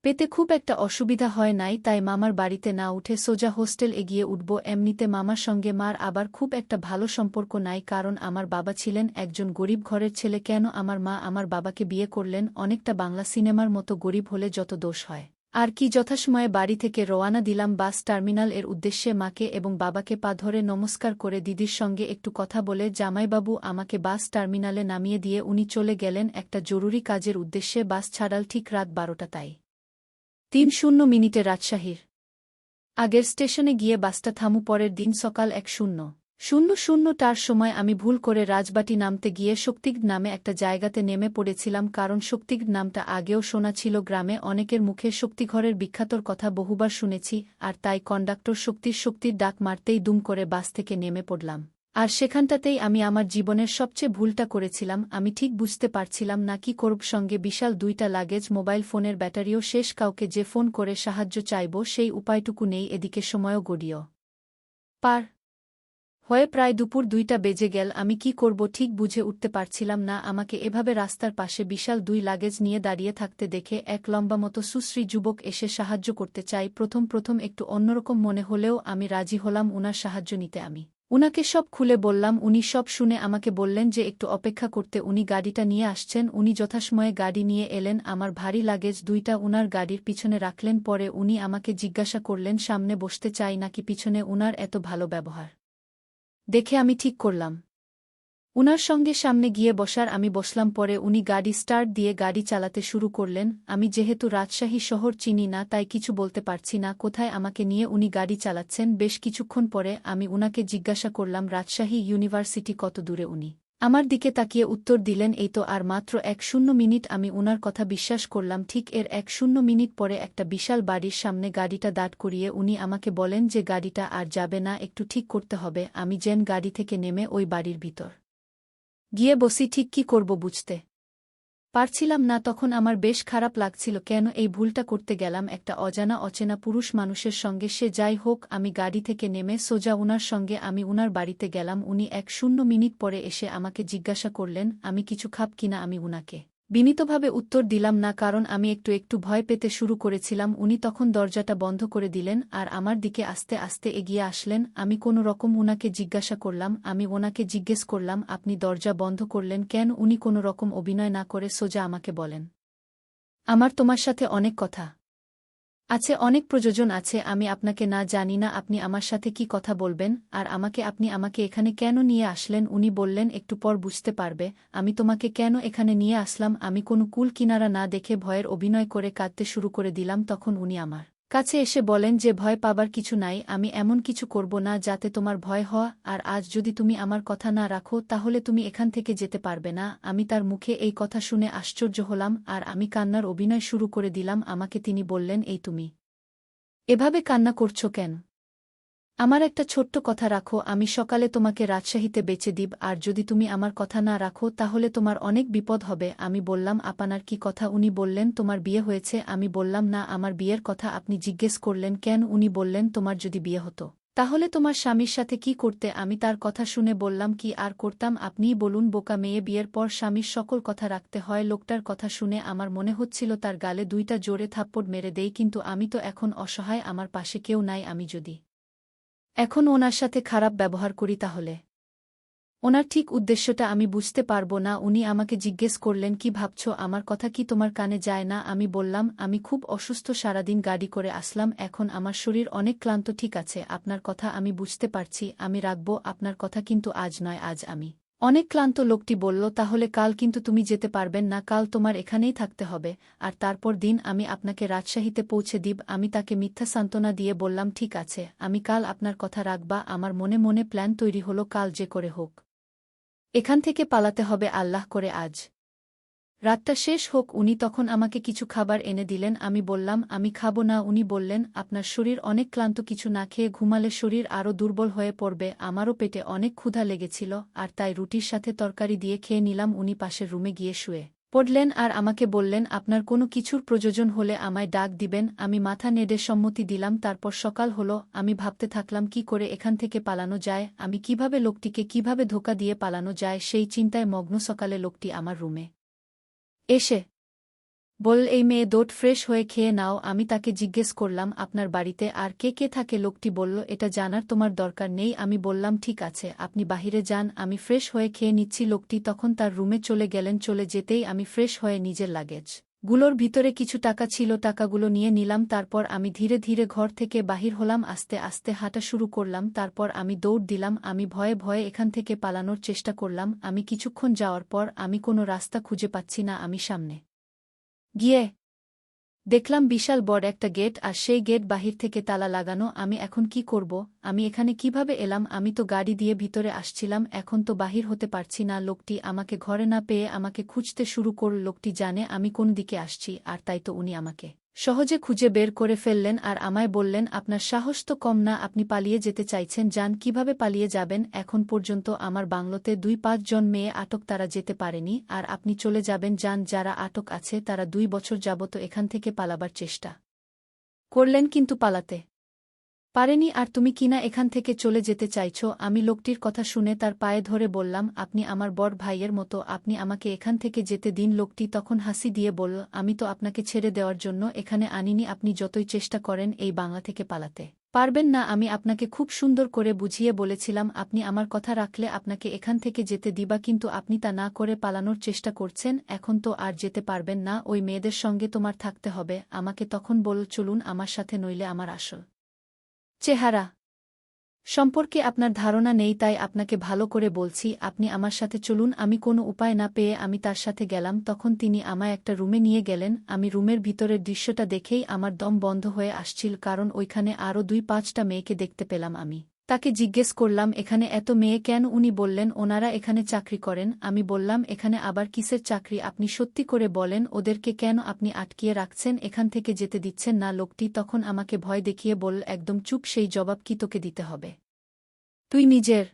পেতে খুব একটা অসুবিধা হয় নাই। তাই মামার বাড়িতে না উঠে সোজা হোস্টেল এগিয়ে উঠব। এমনিতে মামার সঙ্গে মার আবার খুব একটা ভালো সম্পর্ক নাই, কারণ আমার বাবা ছিলেন একজন গরিব ঘরের ছেলে। কেন আমার মা আমার বাবাকে বিয়ে করলেন অনেকটা বাংলা সিনেমার মতো, গরিব হলে যত দোষ হয় আর কি। যথাসময়ে বাড়ি থেকে রওয়ানা দিলাম বাস টার্মিনাল এর উদ্দেশ্যে। মাকে এবং বাবাকে পা ধরে নমস্কার করে দিদির সঙ্গে একটু কথা বলে জামাইবাবু আমাকে বাস টার্মিনালে নামিয়ে দিয়ে উনি চলে গেলেন একটা জরুরি কাজের উদ্দেশ্যে। বাস ছাড়াল ঠিক রাত 12টা, তাই 3:00 রাজশাহীর আগের স্টেশনে গিয়ে বাসটা থামু। পরের দিন সকাল 1:00টার সময় আমি ভুল করে রাজবাটি নামতে গিয়ে শক্তিগড় নামে একটা জায়গাতে নেমে পড়েছিলাম, কারণ শক্তিগড় নামটা আগেও শোনা ছিল গ্রামে অনেকের মুখে। শক্তিঘরের বিখ্যাতর কথা বহুবার শুনেছি, আর তাই কন্ডাক্টর শক্তির ডাক মারতেই দুম করে বাস থেকে নেমে পড়লাম। আর সেখানটাতেই আমি আমার জীবনের সবচেয়ে ভুলটা করেছিলাম। আমি ঠিক বুঝতে পারছিলাম না কি করব। সঙ্গে বিশাল 2টা লাগেজ, মোবাইল ফোনের ব্যাটারিও শেষ, কাউকে যে ফোন করে সাহায্য চাইব সেই উপায়টুকু নেই। এদিকে সময়ও গড়িয়ে পার হয়ে প্রায় দুপুর 2টা বেজে গেল। আমি কি করব ঠিক বুঝে উঠতে পারছিলাম না। আমাকে এভাবে রাস্তার পাশে বিশাল 2 লাগেজ নিয়ে দাঁড়িয়ে থাকতে দেখে এক লম্বা মতো সুশ্রী যুবক এসে সাহায্য করতে চাই। প্রথম একটু অন্যরকম মনে হলেও আমি রাজি হলাম উনার সাহায্য নিতে। আমি উনাকে সব খুলে বললাম। উনি সব শুনে আমাকে বললেন যে একটু অপেক্ষা করতে, উনি গাড়িটা নিয়ে আসছেন। উনি যথাসময়ে গাড়ি নিয়ে এলেন। আমার ভারী লাগেজ 2টা উনার গাড়ির পিছনে রাখলেন। পরে উনি আমাকে জিজ্ঞাসা করলেন সামনে বসতে চাই নাকি পিছনে। উনার এত ভালো ব্যবহার দেখে আমি ঠিক করলাম উনার সঙ্গে সামনে গিয়ে বসার। আমি বসলাম। পরে উনি গাড়ি স্টার্ট দিয়ে গাড়ি চালাতে শুরু করলেন। আমি যেহেতু রাজশাহী শহর চিনি না, তাই কিছু বলতে পারছি না কোথায় আমাকে নিয়ে উনি গাড়ি চালাচ্ছেন। বেশ কিছুক্ষণ পরে আমি উনাকে জিজ্ঞাসা করলাম রাজশাহী ইউনিভার্সিটি কত দূরে। উনি আমার দিকে তাকিয়ে উত্তর দিলেন, এই তো আর মাত্র 1-0 মিনিট। আমি উনার কথা বিশ্বাস করলাম। ঠিক এর 1-0 মিনিট পরে একটা বিশাল বাড়ির সামনে গাড়িটা দাঁড় করিয়ে উনি আমাকে বলেন যে গাড়িটা আর যাবে না, একটু ঠিক করতে হবে। আমি যেন গাড়ি থেকে নেমে ওই বাড়ির ভিতর গিয়ে বসি। ঠিক কি করব বুঝতে পারছিলাম না। তখন আমার বেশ খারাপ লাগছিল, কেন এই ভুলটা করতে গেলাম একটা অজানা অচেনা পুরুষ মানুষের সঙ্গে। সে যাই হোক, আমি গাড়ি থেকে নেমে সোজা উনার সঙ্গে আমি উনার বাড়িতে গেলাম। উনি 1-0 মিনিট পরে এসে আমাকে জিজ্ঞাসা করলেন আমি কিছু খাব কিনা। আমি উনাকে বিনীতভাবে উত্তর দিলাম না, কারণ আমি একটু একটু ভয় পেতে শুরু করেছিলাম। উনি তখন দরজাটা বন্ধ করে দিলেন আর আমার দিকে আস্তে আস্তে এগিয়ে আসলেন। আমি কোনো রকম উনাকে জিজ্ঞাসা করলাম, আমি ওনাকে জিজ্ঞেস করলাম আপনি দরজা বন্ধ করলেন কেন। উনি কোনো রকম অভিনয় না করে সোজা আমাকে বলেন, আমার তোমার সাথে অনেক কথা আছে, অনেক প্রয়োজন আছে। আমি আপনাকে না জানি না, আপনি আমার সাথে কি কথা বলবেন, আর আপনি আমাকে এখানে কেন নিয়ে আসলেন। উনি বললেন একটু পর বুঝতে পারবে আমি তোমাকে কেন এখানে নিয়ে আসলাম। আমি কোনো কুল কিনারা না দেখে ভয়ের অভিনয় করে কাঁদতে শুরু করে দিলাম। তখন উনি আমার কাছে এসে বলেন যে ভয় পাবার কিছু নাই, আমি এমন কিছু করব না যাতে তোমার ভয় হয়, আর আজ যদি তুমি আমার কথা না রাখো তাহলে তুমি এখান থেকে যেতে পারবে না। আমি তার মুখে এই কথা শুনে আশ্চর্য হলাম আর আমি কান্নার অভিনয় শুরু করে দিলাম। আমাকে তিনি বললেন, এই তুমি এভাবে কান্না করছো কেন? আমার একটা ছোট্ট কথা রাখো, আমি সকালে তোমাকে রাজশাহীতে বেচে দিব, আর যদি তুমি আমার কথা না রাখো তাহলে তোমার অনেক বিপদ হবে। আমি বললাম আপনার কি কথা? উনি বললেন তোমার বিয়ে হয়েছে। আমি বললাম না, আমার বিয়ের কথা আপনি জিজ্ঞেস করলেন কেন? উনি বললেন তোমার যদি বিয়ে হতো তাহলে তোমার স্বামীর সাথে কি করতে? আমি তার কথা শুনে বললাম কি আর করতাম, আপনিই বলুন। বোকা মেয়ে, বিয়ের পর স্বামীর সকল কথা রাখতে হয়। লোকটার কথা শুনে আমার মনে হচ্ছিল তার গালে 2টা জোরে থাপ্পড় মেরে দেই, কিন্তু আমি তো এখন অসহায়, আমার পাশে কেউ নাই। আমি যদি এখন ওনার সাথে খারাপ ব্যবহার করি তাহলে ওনার ঠিক উদ্দেশ্যটা আমি বুঝতে পারবো না। উনি আমাকে জিজ্ঞেস করলেন কি ভাবছো, আমার কথা কি তোমার কানে যায় না? আমি বললাম আমি খুব অসুস্থ, সারাদিন গাড়ি করে আসলাম, এখন আমার শরীর অনেক ক্লান্ত। ঠিক আছে, আপনার কথা আমি বুঝতে পারছি, আমি রাখবো আপনার কথা, কিন্তু আজ নয়, আজ আমি অনেক ক্লান্ত। লোকটি বলল তাহলে কাল কিন্তু তুমি যেতে পারবেন না, কাল তোমার এখানেই থাকতে হবে, আর তারপর দিন আমি আপনাকে রাজশাহীতে পৌঁছে দিব। আমি তাকে মিথ্যা সান্ত্বনা দিয়ে বললাম ঠিক আছে, আমি কাল আপনার কথা রাখবা। আমার মনে মনে প্ল্যান তৈরি হলো, কাল যে করে হোক এখান থেকে পালাতে হবে, আল্লাহ করে আজ রাতটা শেষ হোক। উনি তখন আমাকে কিছু খাবার এনে দিলেন। আমি বললাম আমি খাবো না। উনি বললেন আপনার শরীর অনেক ক্লান্ত, কিছু না খেয়ে ঘুমালে শরীর আরও দুর্বল হয়ে পড়বে। আমারও পেটে অনেক ক্ষুধা লেগেছিল, আর তাই রুটির সাথে তরকারি দিয়ে খেয়ে নিলাম। উনি পাশের রুমে গিয়ে শুয়ে পড়লেন আর আমাকে বললেন আপনার কোনো কিছুর প্রয়োজন হলে আমায় ডাক দিবেন। আমি মাথা নেড়ে সম্মতি দিলাম। তারপর সকাল হলো, আমি ভাবতে থাকলাম কি করে এখান থেকে পালানো যায়, আমি কিভাবে লোকটিকে কিভাবে ধোঁকা দিয়ে পালানো যায়, সেই চিন্তায় মগ্ন। সকালে লোকটি আমার রুমে এসে বল, এই মেয়ে দোট ফ্রেশ হয়ে খেয়ে নাও। আমি তাকে জিজ্ঞেস করলাম আপনার বাড়িতে আর কে কে থাকে? লোকটি বলল এটা জানার তোমার দরকার নেই। আমি বললাম ঠিক আছে, আপনি বাহিরে যান, আমি ফ্রেশ হয়ে খেয়ে নিচ্ছি। লোকটি তখন তার রুমে চলে গেলেন। চলে যেতেই আমি ফ্রেশ হয়ে নিজের গুলোর ভিতরে কিছু টাকা ছিল, টাকাগুলো নিয়ে নিলাম। তারপর আমি ধীরে ধীরে ঘর থেকে বাহির হলাম, আস্তে আস্তে হাঁটা শুরু করলাম। তারপর আমি দৌড় দিলাম। আমি ভয়ে ভয়ে এখান থেকে পালানোর চেষ্টা করলাম। আমি কিছুক্ষণ যাওয়ার পর আমি কোনো রাস্তা খুঁজে পাচ্ছি না। আমি সামনে গিয়ে দেখলাম বিশাল বড় একটা গেট, আর সেই গেট বাহির থেকে তালা লাগানো। আমি এখন কি করব? আমি এখানে কিভাবে এলাম? আমি তো গাড়ি দিয়ে ভিতরে আসছিলাম, এখন তো বাহির হতে পারছি না। লোকটি আমাকে ঘরে না পেয়ে আমাকে খুঁজতে শুরু করল। লোকটি জানে আমি কোন দিকে আসছি, আর তাই তো উনি আমাকে সহজে খুঁজে বের করে ফেললেন আর আমায় বললেন আপনার সাহস তো কম না, আপনি পালিয়ে যেতে চাইছেন, যান। কিভাবে পালিয়ে যাবেন? এখন পর্যন্ত আমার বাংলোতে 2-5 জন মেয়ে আটক, তারা যেতে পারেনি, আর আপনি চলে যাবেন? যান, যারা আটক আছে তারা 2 বছর যাবত এখান থেকে পালাবার চেষ্টা করলেন কিন্তু পালাতে পারেনি, আর তুমি কিনা এখান থেকে চলে যেতে চাইছ? আমি লোকটির কথা শুনে তার পায়ে ধরে বললাম আপনি আমার বড় ভাইয়ের মতো, আপনি আমাকে এখান থেকে যেতে দিন। লোকটি তখন হাসি দিয়ে বলল আমি তো আপনাকে ছেড়ে দেওয়ার জন্য এখানে আনিনি, আপনি যতই চেষ্টা করেন এই বাংলা থেকে পালাতে পারবেন না। আমি আপনাকে খুব সুন্দর করে বুঝিয়ে বলেছিলাম আপনি আমার কথা রাখলে আপনাকে এখান থেকে যেতে দিবা, কিন্তু আপনি তা না করে পালানোর চেষ্টা করছেন। এখন তো আর যেতে পারবেন না, ওই মেয়েদের সঙ্গে তোমার থাকতে হবে। আমাকে তখন বলল চলুন আমার সাথে, নইলে আমার আসল চেহারা সম্পর্কে আপনার ধারণা নেই, তাই আপনাকে ভালো করে বলছি, আপনি আমার সাথে চলুন। আমি কোনো উপায় না পেয়ে আমি তার সাথে গেলাম। তখন তিনি আমায় একটা রুমে নিয়ে গেলেন। আমি রুমের ভিতরের দৃশ্যটা দেখেই আমার দম বন্ধ হয়ে আসছিল, কারণ ওইখানে আরও 2-5টা মেয়েকে দেখতে পেলাম। আমি তাকে জিজ্ঞেস করলাম এখানে এত মেয়ে কেন? উনি বললেন ওনারা এখানে চাকরি করেন। আমি বললাম এখানে আবার কিসের চাকরি? আপনি সত্যি করে বলেন ওদেরকে কেন আপনি আটকিয়ে রাখছেন, এখান থেকে যেতে দিচ্ছেন না? লোকটি তখন আমাকে ভয় দেখিয়ে বলল একদম চুপ, সেই জবাব কি তোকে দিতে হবে? তুই নিজের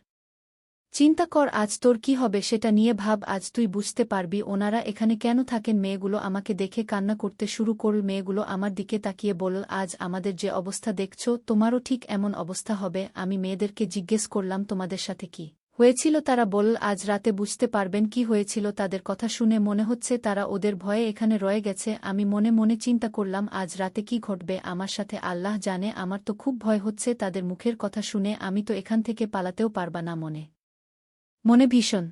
চিন্তা কর, আজ তোর কি হবে সেটা নিয়ে ভাব, আজ তুই বুঝতে পারবি ওনারা এখানে কেন থাকেন। মেয়েগুলো আমাকে দেখে কান্না করতে শুরু করল। মেয়েগুলো আমার দিকে তাকিয়ে বলল আজ আমাদের যে অবস্থা দেখছ তোমারও ঠিক এমন অবস্থা হবে। আমি মেয়েদেরকে জিজ্ঞেস করলাম তোমাদের সাথে কি হয়েছিল? তারা বলল আজ রাতে বুঝতে পারবেন কি হয়েছিল। তাদের কথা শুনে মনে হচ্ছে তারা ওদের ভয়ে এখানে রয়ে গেছে। আমি মনে মনে চিন্তা করলাম আজ রাতে কি ঘটবে আমার সাথে আল্লাহ জানে। আমার তো খুব ভয় হচ্ছে তাদের মুখের কথা শুনে। আমি তো এখান থেকে পালাতেও পারবা না। মনে মনে ভীষণ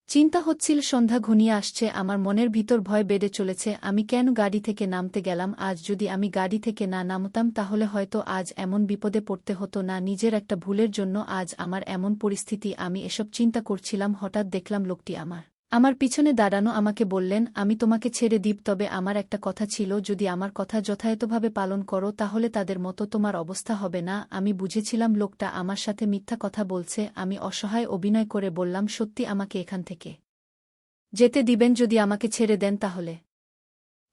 চিন্তা হচ্ছিল। সন্ধ্যা ঘনিয়ে আসছে, আমার মনের ভিতর ভয় বেড়ে চলেছে। আমি কেন গাড়ি থেকে নামতে গেলাম? আজ যদি আমি গাড়ি থেকে না নামতাম তাহলে হয়তো আজ এমন বিপদে পড়তে হতো না। নিজের একটা ভুলের জন্য আজ আমার এমন পরিস্থিতি। আমি এসব চিন্তা করছিলাম, হঠাৎ দেখলাম লোকটি আমার পিছনে দাঁড়ানো। আমাকে বললেন আমি তোমাকে ছেড়ে দিব, তবে আমার একটা কথা ছিল, যদি আমার কথা যথাযথভাবে পালন করো তাহলে তাদের মতো তোমার অবস্থা হবে না। আমি বুঝেছিলাম লোকটা আমার সাথে মিথ্যা কথা বলছে। আমি অসহায় অভিনয় করে বললাম সত্যি আমাকে এখান থেকে যেতে দিবেন? যদি আমাকে ছেড়ে দেন তাহলে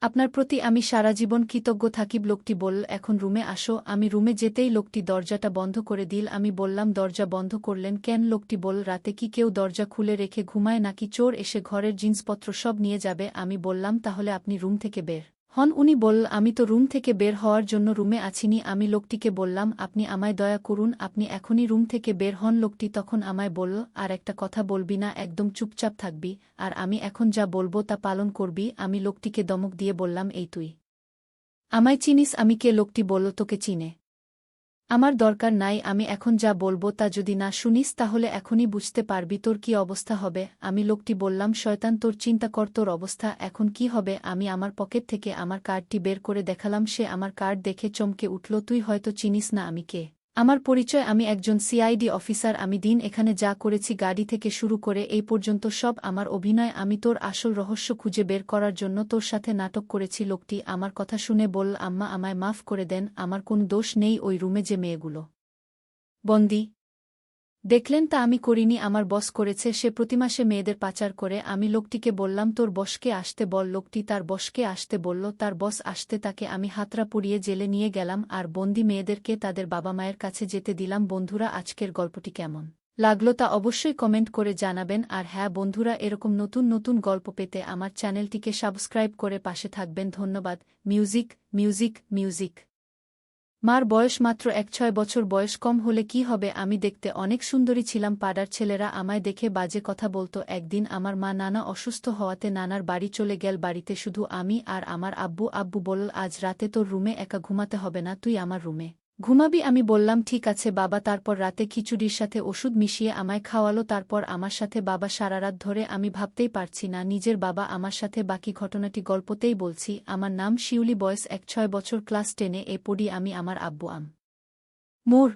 আপনার প্রতি আমি সারা জীবন কৃতজ্ঞ থাকিব। লোকটি বলল এখন রুমে আসো। আমি রুমে যেতেই লোকটি দরজাটা বন্ধ করে দিল। আমি বললাম দরজা বন্ধ করলেন কেন? লোকটি বলল রাতে কি কেউ দরজা খুলে রেখে ঘুমায় নাকি চোর এসে ঘরের জিনিসপত্র সব নিয়ে যাবে? আমি বললাম তাহলে আপনি রুম থেকে বের হন। উনি বলল আমি তো রুম থেকে বের হওয়ার জন্য রুমে আছিনি। আমি লোকটিকে বললাম আপনি আমায় দয়া করুন, আপনি এখনই রুম থেকে বের হন। লোকটি তখন আমায় বলল আর একটা কথা বলবি না, একদম চুপচাপ থাকবি, আর আমি এখন যা বলবো তা পালন করবি। আমি লোকটিকে ধমক দিয়ে বললাম এই তুই আমায় চিনিস? আমি কে? লোকটি বলল তোকে চিনে আমার দরকার নাই। আমি এখন যা বলবো তা যদি না শুনিস তাহলে এখনই বুঝতে পারবি তোর কি অবস্থা হবে। আমি লোকটি বললাম শয়তান, তোর চিন্তা কর তোর অবস্থা এখন কি হবে। আমি আমার পকেট থেকে আমার কার্ডটি বের করে দেখালাম। সে আমার কার্ড দেখে চমকে উঠল। তুই হয়তো চিনিস না আমি কে। আমার পরিচয়, আমি একজন সিআইডি অফিসার। আমি দিন এখানে যা করেছি গাড়ি থেকে শুরু করে এই পর্যন্ত সব আমার অভিনয়। আমি তোর আসল রহস্য খুঁজে বের করার জন্য তোর সাথে নাটক করেছি। লোকটি আমার কথা শুনে বলল আম্মা আমায় মাফ করে দেন, আমার কোন দোষ নেই। ওই রুমে যে মেয়েগুলো বন্দি দেখলেন তা আমি করিনি, আমার বস করেছে। সে প্রতিমাসে মেয়েদের পাচার করে। আমি লোকটিকে বললাম তোর বসকে আসতে বল। লোকটি তার বসকে আসতে বলল। তার বস আসতে তাকে আমি হাতড়া পুড়িয়ে জেলে নিয়ে গেলাম, আর বন্দি মেয়েদেরকে তাদের বাবা মায়ের কাছে যেতে দিলাম। বন্ধুরা আজকের গল্পটি কেমন লাগলো তা অবশ্যই কমেন্ট করে জানাবেন। আর হ্যাঁ বন্ধুরা, এরকম নতুন নতুন গল্প পেতে আমার চ্যানেলটিকে সাবস্ক্রাইব করে পাশে থাকবেন। ধন্যবাদ। Music music music. মার বয়স মাত্র 6 বছর। বয়স কম হলে কি হবে, আমি দেখতে অনেক সুন্দরী ছিলাম। পাড়ার ছেলেরা আমায় দেখে বাজে কথা বলতো। একদিন আমার মা নানা অসুস্থ হওয়াতে নানার বাড়ি চলে গেল। বাড়িতে শুধু আমি আর আমার আব্বু। আব্বু বলল আজ রাতে তোর রুমে একা ঘুমাতে হবে না, তুই আমার রুমে ঘুমাবি। আমি বললাম ঠিক আছে বাবা। তারপর রাতে খিচুড়ির সাথে ওষুধ মিশিয়ে আমায় খাওয়ালো। তারপর আমার সাথে বাবা সারারাত ধরে। আমি ভাবতেই পারছি না নিজের বাবা আমার সাথে। বাকি ঘটনাটি গল্পতেই বলছি। আমার নাম শিউলি, বয়স 6 বছর, ক্লাস 10-এ পড়ি আমি। আমার আব্বু মোর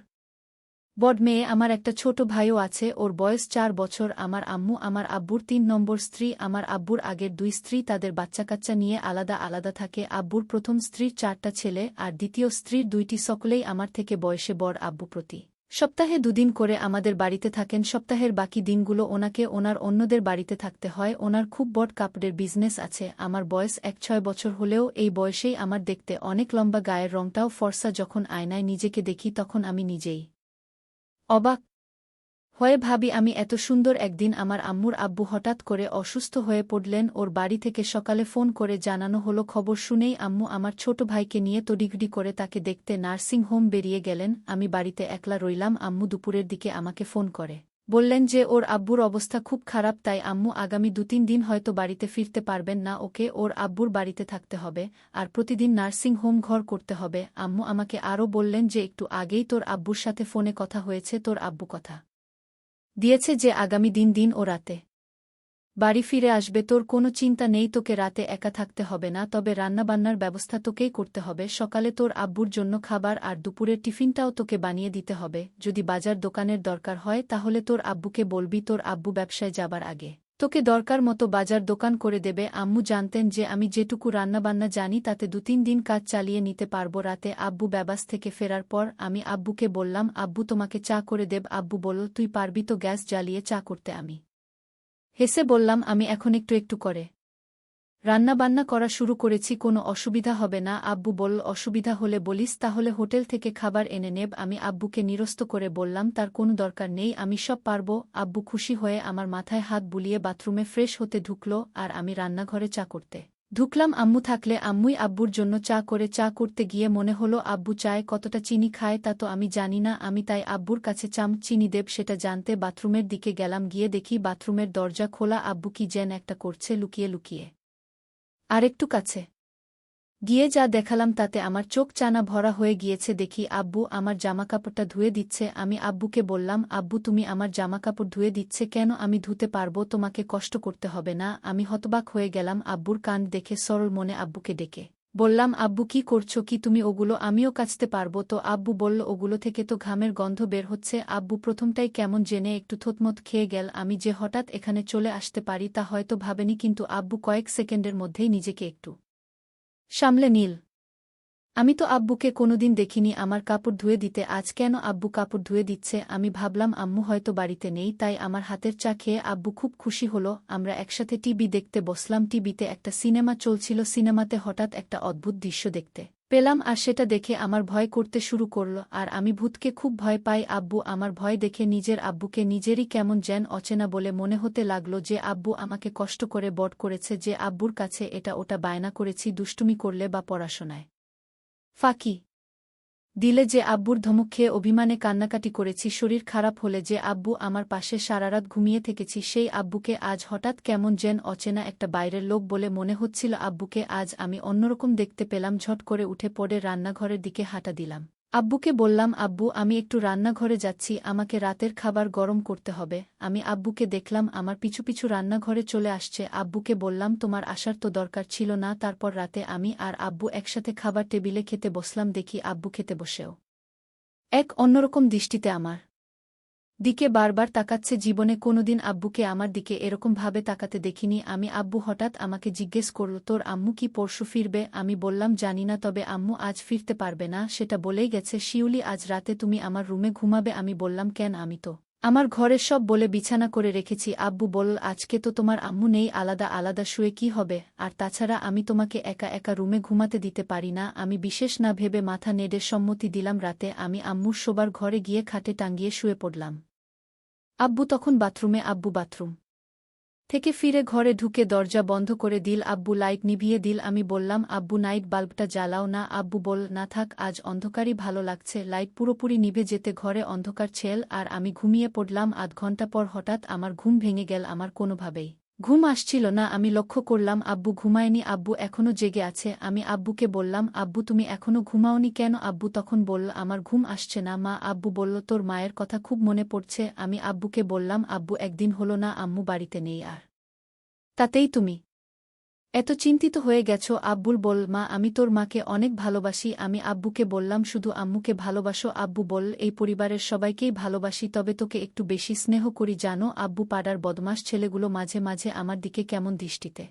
বড় মেয়ে। আমার একটা ছোট ভাইও আছে, ওর বয়স 4 বছর। আমার আম্মু আমার আব্বুর 3 নম্বর স্ত্রী। আমার আব্বুর আগের 2 স্ত্রী তাদের বাচ্চা-কাচ্চা নিয়ে আলাদা আলাদা থাকে। আব্বুর প্রথম স্ত্রীর 4টা ছেলে আর দ্বিতীয় স্ত্রীর 2টি। সকলেই আমার থেকে বয়সে বড়। আব্বু প্রতি সপ্তাহে 2 দিন করে আমাদের বাড়িতে থাকেন। সপ্তাহের বাকি দিনগুলো ওনাকে ওনার অন্যদের বাড়িতে থাকতে হয়। ওনার খুব বড় কাপড়ের বিজনেস আছে। আমার বয়স 6 বছর হলেও এই বয়সেই আমার দেখতে অনেক লম্বা, গায়ের রংটাও ফর্সা। যখন আয়নায় নিজেকে দেখি তখন আমি নিজেই অবাক হয়ে ভাবি আমি এত সুন্দর। একদিন আমার আম্মুর আব্বু হঠাৎ করে অসুস্থ হয়ে পড়লেন। ওর বাড়ি থেকে সকালে ফোন করে জানানো হলো। খবর শুনেই আম্মু আমার ছোট ভাইকে নিয়ে তড়িঘড়ি করে তাকে দেখতে নার্সিং হোম বেরিয়ে গেলেন। আমি বাড়িতে একলা রইলাম। আম্মু দুপুরের দিকে আমাকে ফোন করে বললেন যে ওর আব্বুর অবস্থা খুব খারাপ, তাই আম্মু আগামী 2-3 দিন হয়তো বাড়িতে ফিরতে পারবেন না। ওকে ওর আব্বুর বাড়িতে থাকতে হবে আর প্রতিদিন নার্সিং হোম ঘর করতে হবে। আম্মু আমাকে আরও বললেন যে একটু আগেই তোর আব্বুর সাথে ফোনে কথা হয়েছে, তোর আব্বু কথা দিয়েছে যে আগামী দিন ও রাতে বাড়ি ফিরে আসবে। তোর কোনো চিন্তা নেই, তোকে রাতে একা থাকতে হবে না, তবে রান্নাবান্নার ব্যবস্থা তোকেই করতে হবে। সকালে তোর আব্বুর জন্য খাবার আর দুপুরের টিফিনটাও তোকে বানিয়ে দিতে হবে। যদি বাজার দোকানের দরকার হয় তাহলে তোর আব্বুকে বলবি। তোর আব্বু ব্যবসায় যাবার আগে তোকে দরকার মতো বাজার দোকান করে দেবে। আম্মু জানতেন যে আমি যেটুকু রান্নাবান্না জানি তাতে 2-3 দিন কাজ চালিয়ে নিতে পারব। রাতে আব্বু ব্যাবাস থেকে ফেরার পর আমি আব্বুকে বললাম, আব্বু তোমাকে চা করে দেব। আব্বু বলল, তুই পারবি তো গ্যাস জ্বালিয়ে চা করতে? আমি হেসে বললাম, আমি এখন একটু একটু করে রান্নাবান্না করা শুরু করেছি, কোনো অসুবিধা হবে না। আব্বু বলল, অসুবিধা হলে বলিস, তাহলে হোটেল থেকে খাবার এনে নেব। আমি আব্বুকে নিরস্ত করে বললাম, তার কোনো দরকার নেই, আমি সব পারব। আব্বু খুশি হয়ে আমার মাথায় হাত বুলিয়ে বাথরুমে ফ্রেশ হতে ঢুকল, আর আমি রান্নাঘরে চা করতে ঢুকলাম। আম্মু থাকলে আম্মুই আব্বুর জন্য চা করতে গিয়ে মনে হলো আব্বু চায়ে কতটা চিনি খায় তা তো আমি জানি না। আমি তাই আব্বুর কাছে চিনি দেব সেটা জানতে বাথরুমের দিকে গেলাম। গিয়ে দেখি বাথরুমের দরজা খোলা। আব্বু কি যেন একটা করছে লুকিয়ে লুকিয়ে। আরেকটু কাছে গিয়ে যা দেখালাম তাতে আমার চোখ চানা ভরা হয়ে গিয়েছে। দেখি আব্বু আমার জামাকাপড়টা ধুয়ে দিচ্ছে। আমি আব্বুকে বললাম, আব্বু তুমি আমার জামাকাপড় ধুয়ে দিচ্ছে কেন? আমি ধুতে পারবো, তোমাকে কষ্ট করতে হবে না। আমি হতবাক হয়ে গেলাম আব্বুর কাণ্ড দেখে। সরল মনে আব্বুকে ডেকে বললাম, আব্বু কি করছো কি তুমি? ওগুলো আমিও কাচতে পারবো তো? আব্বু বলল, ওগুলো থেকে তো ঘামের গন্ধ বের হচ্ছে। আব্বু প্রথমটাই কেমন জেনে একটু থতমত খেয়ে গেল। আমি যে হঠাৎ এখানে চলে আসতে পারি তা হয়তো ভাবেনি, কিন্তু আব্বু কয়েক সেকেন্ডের মধ্যেই নিজেকে একটু সামলে নীল। আমি তো আব্বুকে কোনোদিন দেখিনি আমার কাপড় ধুয়ে দিতে, আজ কেন আব্বু কাপড় ধুয়ে দিচ্ছে? আমি ভাবলাম আম্মু হয়তো বাড়িতে নেই, তাই আমার হাতের চা খেয়ে আব্বু খুব খুশি হলো। আমরা একসাথে টিভি দেখতে বসলাম। টিভিতে একটা সিনেমা চলছিল। সিনেমাতে হঠাৎ একটা অদ্ভুত দৃশ্য দেখতে পেলাম, আর সেটা দেখে আমার ভয় করতে শুরু করল। আর আমি ভূতকে খুব ভয় পাই। আব্বু আমার ভয় দেখে নিজের আব্বুকে নিজেরই কেমন যেন অচেনা বলে মনে হতে লাগলো। যে আব্বু আমাকে কষ্ট করে বড় করেছে, যে আব্বুর কাছে এটা ওটা বায়না করেছি দুষ্টুমি করলে বা পড়াশোনায় ফাঁকি দিলে, যে আব্বুর ধমক খেয়ে অভিমানে কান্নাকাটি করেছি শরীর খারাপ হলে, যে আব্বু আমার পাশে সারারাত ঘুমিয়ে থেকেছি, সেই আব্বুকে আজ হঠাৎ কেমন যেন অচেনা একটা বাইরের লোক বলে মনে হচ্ছিল। আব্বুকে আজ আমি অন্যরকম দেখতে পেলাম। ঝট করে উঠে পড়ে রান্নাঘরের দিকে হাঁটা দিলাম। আব্বুকে বললাম, আব্বু আমি একটু রান্নাঘরে যাচ্ছি, আমাকে রাতের খাবার গরম করতে হবে। আমি আব্বুকে দেখলাম আমার পিছু পিছু রান্নাঘরে চলে আসছে। আব্বুকে বললাম, তোমার আসার তো দরকার ছিল না। তারপর রাতে আমি আর আব্বু একসাথে খাবার টেবিলে খেতে বসলাম। দেখি আব্বু খেতে বসেও এক অন্যরকম দৃষ্টিতে আমার দিকে বারবার তাকাচ্ছে। জীবনে কোনোদিন আব্বুকে আমার দিকে এরকম ভাবে তাকাতে দেখিনি আমি। আব্বু হঠাৎ আমাকে জিজ্ঞেস করল, তোর আম্মু কি পরশু ফিরবে? আমি বললাম, জানি না, তবে আম্মু আজ ফিরতে পারবে না, সেটা বলেই গেছে। শিউলি, আজ রাতে তুমি আমার রুমে ঘুমাবে? আমি বললাম, কেন? আমি তো আমার ঘরে সব বলে বিছানা করে রেখেছি। আব্বু বলল, আজকে তো তোমার আম্মু নেই, আলাদা আলাদা শুয়ে কি হবে? আর তাছাড়া আমি তোমাকে একা একা রুমে ঘুমাতে দিতে পারি না। আমি বিশেষ না ভেবে মাথা নেড়ে সম্মতি দিলাম। রাতে আমি আম্মুর শোবার ঘরে গিয়ে খাটে টাঙ্গিয়ে শুয়ে পড়লাম। আব্বু তখন বাথরুমে। আব্বু বাথরুম থেকে ফিরে ঘরে ঢুকে দরজা বন্ধ করে দিল। আব্বু লাইট নিভিয়ে দিল। আমি বললাম, আব্বু নাইট বাল্বটা জ্বালাও না। আব্বু বল, না থাক, আজ অন্ধকারই ভালো লাগছে। লাইট পুরোপুরি নিভে যেতে ঘরে অন্ধকার ছেল, আর আমি ঘুমিয়ে পড়লাম। আধ ঘন্টা পর হঠাৎ আমার ঘুম ভেঙে গেল। আমার কোনোভাবেই ঘুম আসছিল না। আমি লক্ষ্য করলাম আব্বু ঘুমায়নি, আব্বু এখনও জেগে আছে। আমি আব্বুকে বললাম, আব্বু তুমি এখনও ঘুমাওনি কেন? আব্বু তখন বলল, আমার ঘুম আসছে না মা। আব্বু বলল, তোর মায়ের কথা খুব মনে পড়ছে। আমি আব্বুকে বললাম, আব্বু একদিন হলো না আম্মু বাড়িতে নেই, আর তাতেই তুমি এত চিন্তিত হয়ে গেছ। আব্বুল বল, মা আমি তোর মাকে অনেক ভালোবাসি। আমি আব্বুকে বললাম, শুধু আম্মুকে ভালোবাসো? আব্বু বল, এই পরিবারের সবাইকেই ভালোবাসি, তবে তোকে একটু বেশি স্নেহ করি জানো। আব্বু পাড়ার বদমাস ছেলেগুলো মাঝে মাঝে আমার দিকে কেমন দৃষ্টিতে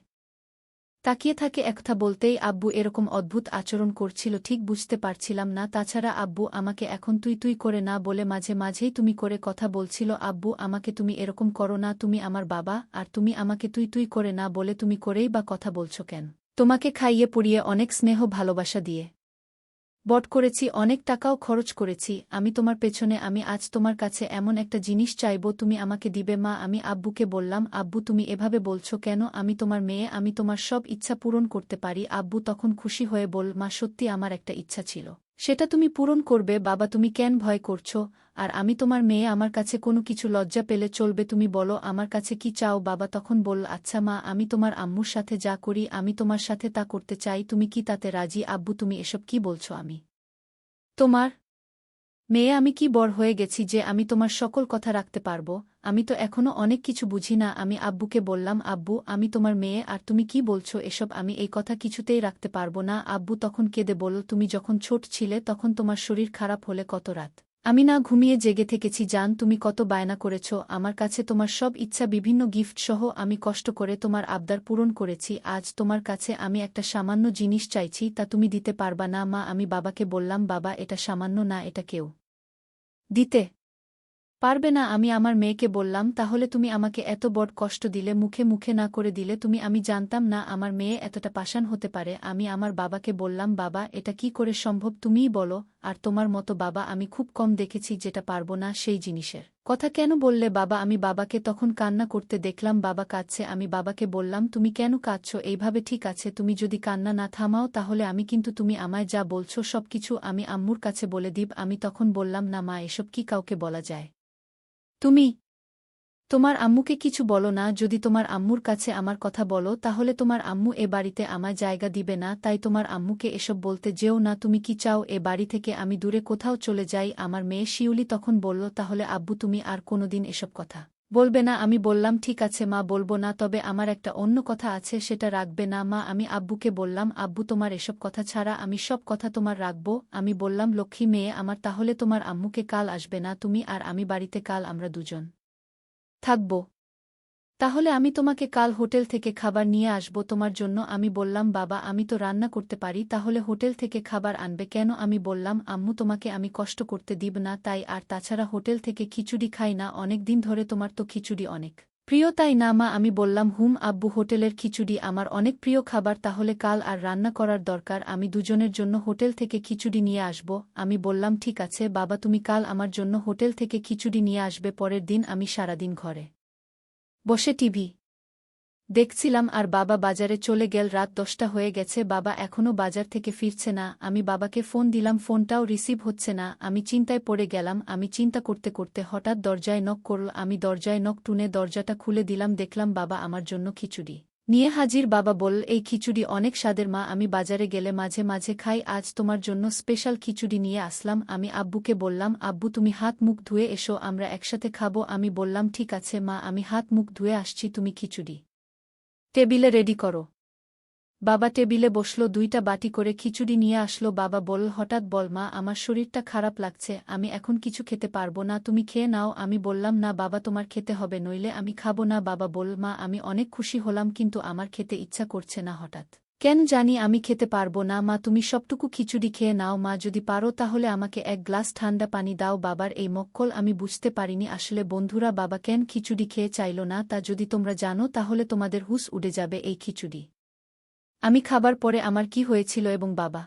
তাকিয়ে থাকে। একথা বলতেই আব্বু এরকম অদ্ভুত আচরণ করছিল ঠিক বুঝতে পারছিলাম না। তাছাড়া আব্বু আমাকে এখন তুই তুই করে না বলে মাঝে মাঝেই তুমি করে কথা বলছিল। আব্বু আমাকে তুমি এরকম করো না, তুমি আমার বাবা, আর তুমি আমাকে তুই তুই করে না বলে তুমি করেই বা কথা বলছো কেন? তোমাকে খাইয়ে পড়িয়ে অনেক স্নেহ ভালোবাসা দিয়ে বট করেছি, অনেক টাকাও খরচ করেছি আমি তোমার পেছনে। আমি আজ তোমার কাছে এমন একটা জিনিস চাইব, তুমি আমাকে দিবে মা? আমি আব্বুকে বললাম, আব্বু তুমি এভাবে বলছো কেন? আমি তোমার মেয়ে, আমি তোমার সব ইচ্ছা পূরণ করতে পারি। আব্বু তখন খুশি হয়ে বল, মা সত্যি আমার একটা ইচ্ছা ছিল, সেটা তুমি পূরণ করবে। বাবা তুমি কেন ভয় করছো? আর আমি তোমার মেয়ে, আমার কাছে কোনো কিছু লজ্জা পেলে চলবে? তুমি বলো আমার কাছে কি চাও? বাবা তখন বলল, আচ্ছা মা, আমি তোমার আম্মুর সাথে যা করি আমি তোমার সাথে তা করতে চাই, তুমি কি তাতে রাজি? আব্বু তুমি এসব কি বলছো? আমি তোমার মেয়ে, আমি কি বড় হয়ে গেছি যে আমি তোমার সকল কথা রাখতে পারবো? আমি তো এখনো অনেক কিছু বুঝি না। আমি আব্বুকে বললাম, আব্বু আমি তোমার মেয়ে, আর তুমি কি বলছো এসব? আমি এই কথা কিছুতেই রাখতে পারবো না। আব্বু তখন কেঁদে বলল, তুমি যখন ছোট ছিলে তখন তোমার শরীর খারাপ হলে কত রাত আমি না ঘুমিয়ে জেগে থেকেছি জান, তুমি কত বায়না করেছ আমার কাছে, তোমার সব ইচ্ছা বিভিন্ন গিফট সহ আমি কষ্ট করে তোমার আবদার পূরণ করেছি। আজ তোমার কাছে আমি একটা সামান্য জিনিস চাইছি, তা তুমি দিতে পারবা না মা। আমি বাবাকে বললাম, বাবা এটা সামান্য না, এটা কেউ দিতে পারবে না। আমি আমার মেয়েকে বললাম, তাহলে তুমি আমাকে এত বড় কষ্ট দিলে, মুখে মুখে না করে দিলে তুমি। আমি জানতাম না আমার মেয়ে এতটা পাষাণ হতে পারে। আমি আমার বাবাকে বললাম, বাবা এটা কি করে সম্ভব, তুমিই বলো। আর তোমার মতো বাবা আমি খুব কম দেখেছি, যেটা পারবো না সেই জিনিসের কথা কেন বললে বাবা? আমি বাবাকে তখন কান্না করতে দেখলাম, বাবা কাঁদছে। আমি বাবাকে বললাম, তুমি কেন কাঁদছ এইভাবে? ঠিক আছে, তুমি যদি কান্না না থামাও তাহলে আমি কিন্তু তুমি আমায় যা বলছো সব কিছু আমি আম্মুর কাছে বলে দিব। আমি তখন বললাম, না মা, এসব কি কাউকে বলা যায়? তুমি তোমার আম্মুকে কিছু বলো না। যদি তোমার আম্মুর কাছে আমার কথা বলো তাহলে তোমার আম্মু এ বাড়িতে আমায় জায়গা দিবে না, তাই তোমার আম্মুকে এসব বলতে যেও না। তুমি কি চাও এ বাড়ি থেকে আমি দূরে কোথাও চলে যাই? আমার মেয়ে শিউলি তখন বলল, তাহলে আব্বু তুমি আর কোনোদিন এসব কথা বলবে না? আমি বললাম, ঠিক আছে মা, বলবো না, তবে আমার একটা অন্য কথা আছে, সেটা রাখবে না মা? আমি আব্বুকে বললাম, আব্বু তোমার এসব কথা ছাড়া আমি সব কথা তোমার রাখবো। আমি বললাম, লক্ষ্মী মেয়ে আমার, তাহলে তোমার আম্মুকে কাল আসবে না তুমি আর আমি বাড়িতে, কাল আমরা দুজন থাকব। তাহলে আমি তোমাকে কাল হোটেল থেকে খাবার নিয়ে আসব তোমার জন্য। আমি বললাম, বাবা আমি তো রান্না করতে পারি, তাহলে হোটেল থেকে খাবার আনবে কেন? আমি বললাম, আম্মু তোমাকে আমি কষ্ট করতে দিব না তাই। আর তাছাড়া হোটেল থেকে খিচুড়ি খাই না অনেক দিন ধরে, তোমার তো খিচুড়ি অনেক প্রিয় তাই না মা? আমি বললাম, হুম আব্বু, হোটেলের খিচুড়ি আমার অনেক প্রিয় খাবার, তাহলে কাল আর রান্না করার দরকার, আমি দুজনের জন্য হোটেল থেকে খিচুড়ি নিয়ে আসব। আমি বললাম, ঠিক আছে বাবা, তুমি কাল আমার জন্য হোটেল থেকে খিচুড়ি নিয়ে আসবে। পরের দিন আমি সারাদিন ঘরে বসে টিভি দেখছিলাম আর বাবা বাজারে চলে গেল। রাত 10টা হয়ে গেছে, বাবা এখনও বাজার থেকে ফিরছে না। আমি বাবাকে ফোন দিলাম, ফোনটাও রিসিভ হচ্ছে না। আমি চিন্তায় পড়ে গেলাম। আমি চিন্তা করতে করতে হঠাৎ দরজায় নক করল। আমি দরজায় নক টুনে দরজাটা খুলে দিলাম, দেখলাম বাবা আমার জন্য খিচুড়ি নিয়ে হাজির। বাবা বলল, এই খিচুড়ি অনেক স্বাদের মা, আমি বাজারে গেলে মাঝে মাঝে খাই, আজ তোমার জন্য স্পেশাল খিচুড়ি নিয়ে আসলাম। আমি আব্বুকে বললাম, আব্বু তুমি হাত মুখ ধুয়ে এসো, আমরা একসাথে খাবো। আমি বললাম, ঠিক আছে মা, আমি হাত মুখ ধুয়ে আসছি, তুমি খিচুড়ি টেবিলে রেডি করো। বাবা টেবিলে বসল, 2টা বাটি করে খিচুড়ি নিয়ে আসলো। বাবা বলল, হঠাৎ বল মা, আমার শরীরটা খারাপ লাগছে, আমি এখন কিছু খেতে পারবো না, তুমি খেয়ে নাও। আমি বললাম, না বাবা তোমার খেতে হবে, নইলে আমি খাবো না। বাবা বলল, মা আমি অনেক খুশি হলাম, কিন্তু আমার খেতে ইচ্ছা করছে না হঠাৎ কেন জানি, আমি খেতে পারবো না। মা তুমি সবটুকু খিচুড়ি খেয়ে নাও মা, যদি পারো তাহলে আমাকে এক গ্লাস ঠান্ডা পানি দাও। বাবার এই মক্কল আমি বুঝতে পারিনি আসলে। বন্ধুরা, বাবা কেন খিচুড়ি খেয়ে চাইল না তা যদি তোমরা জানো তাহলে তোমাদের হুঁশ উড়ে যাবে। এই খিচুড়ি আমি খাবার পরে আমার কি হয়েছিল এবং বাবা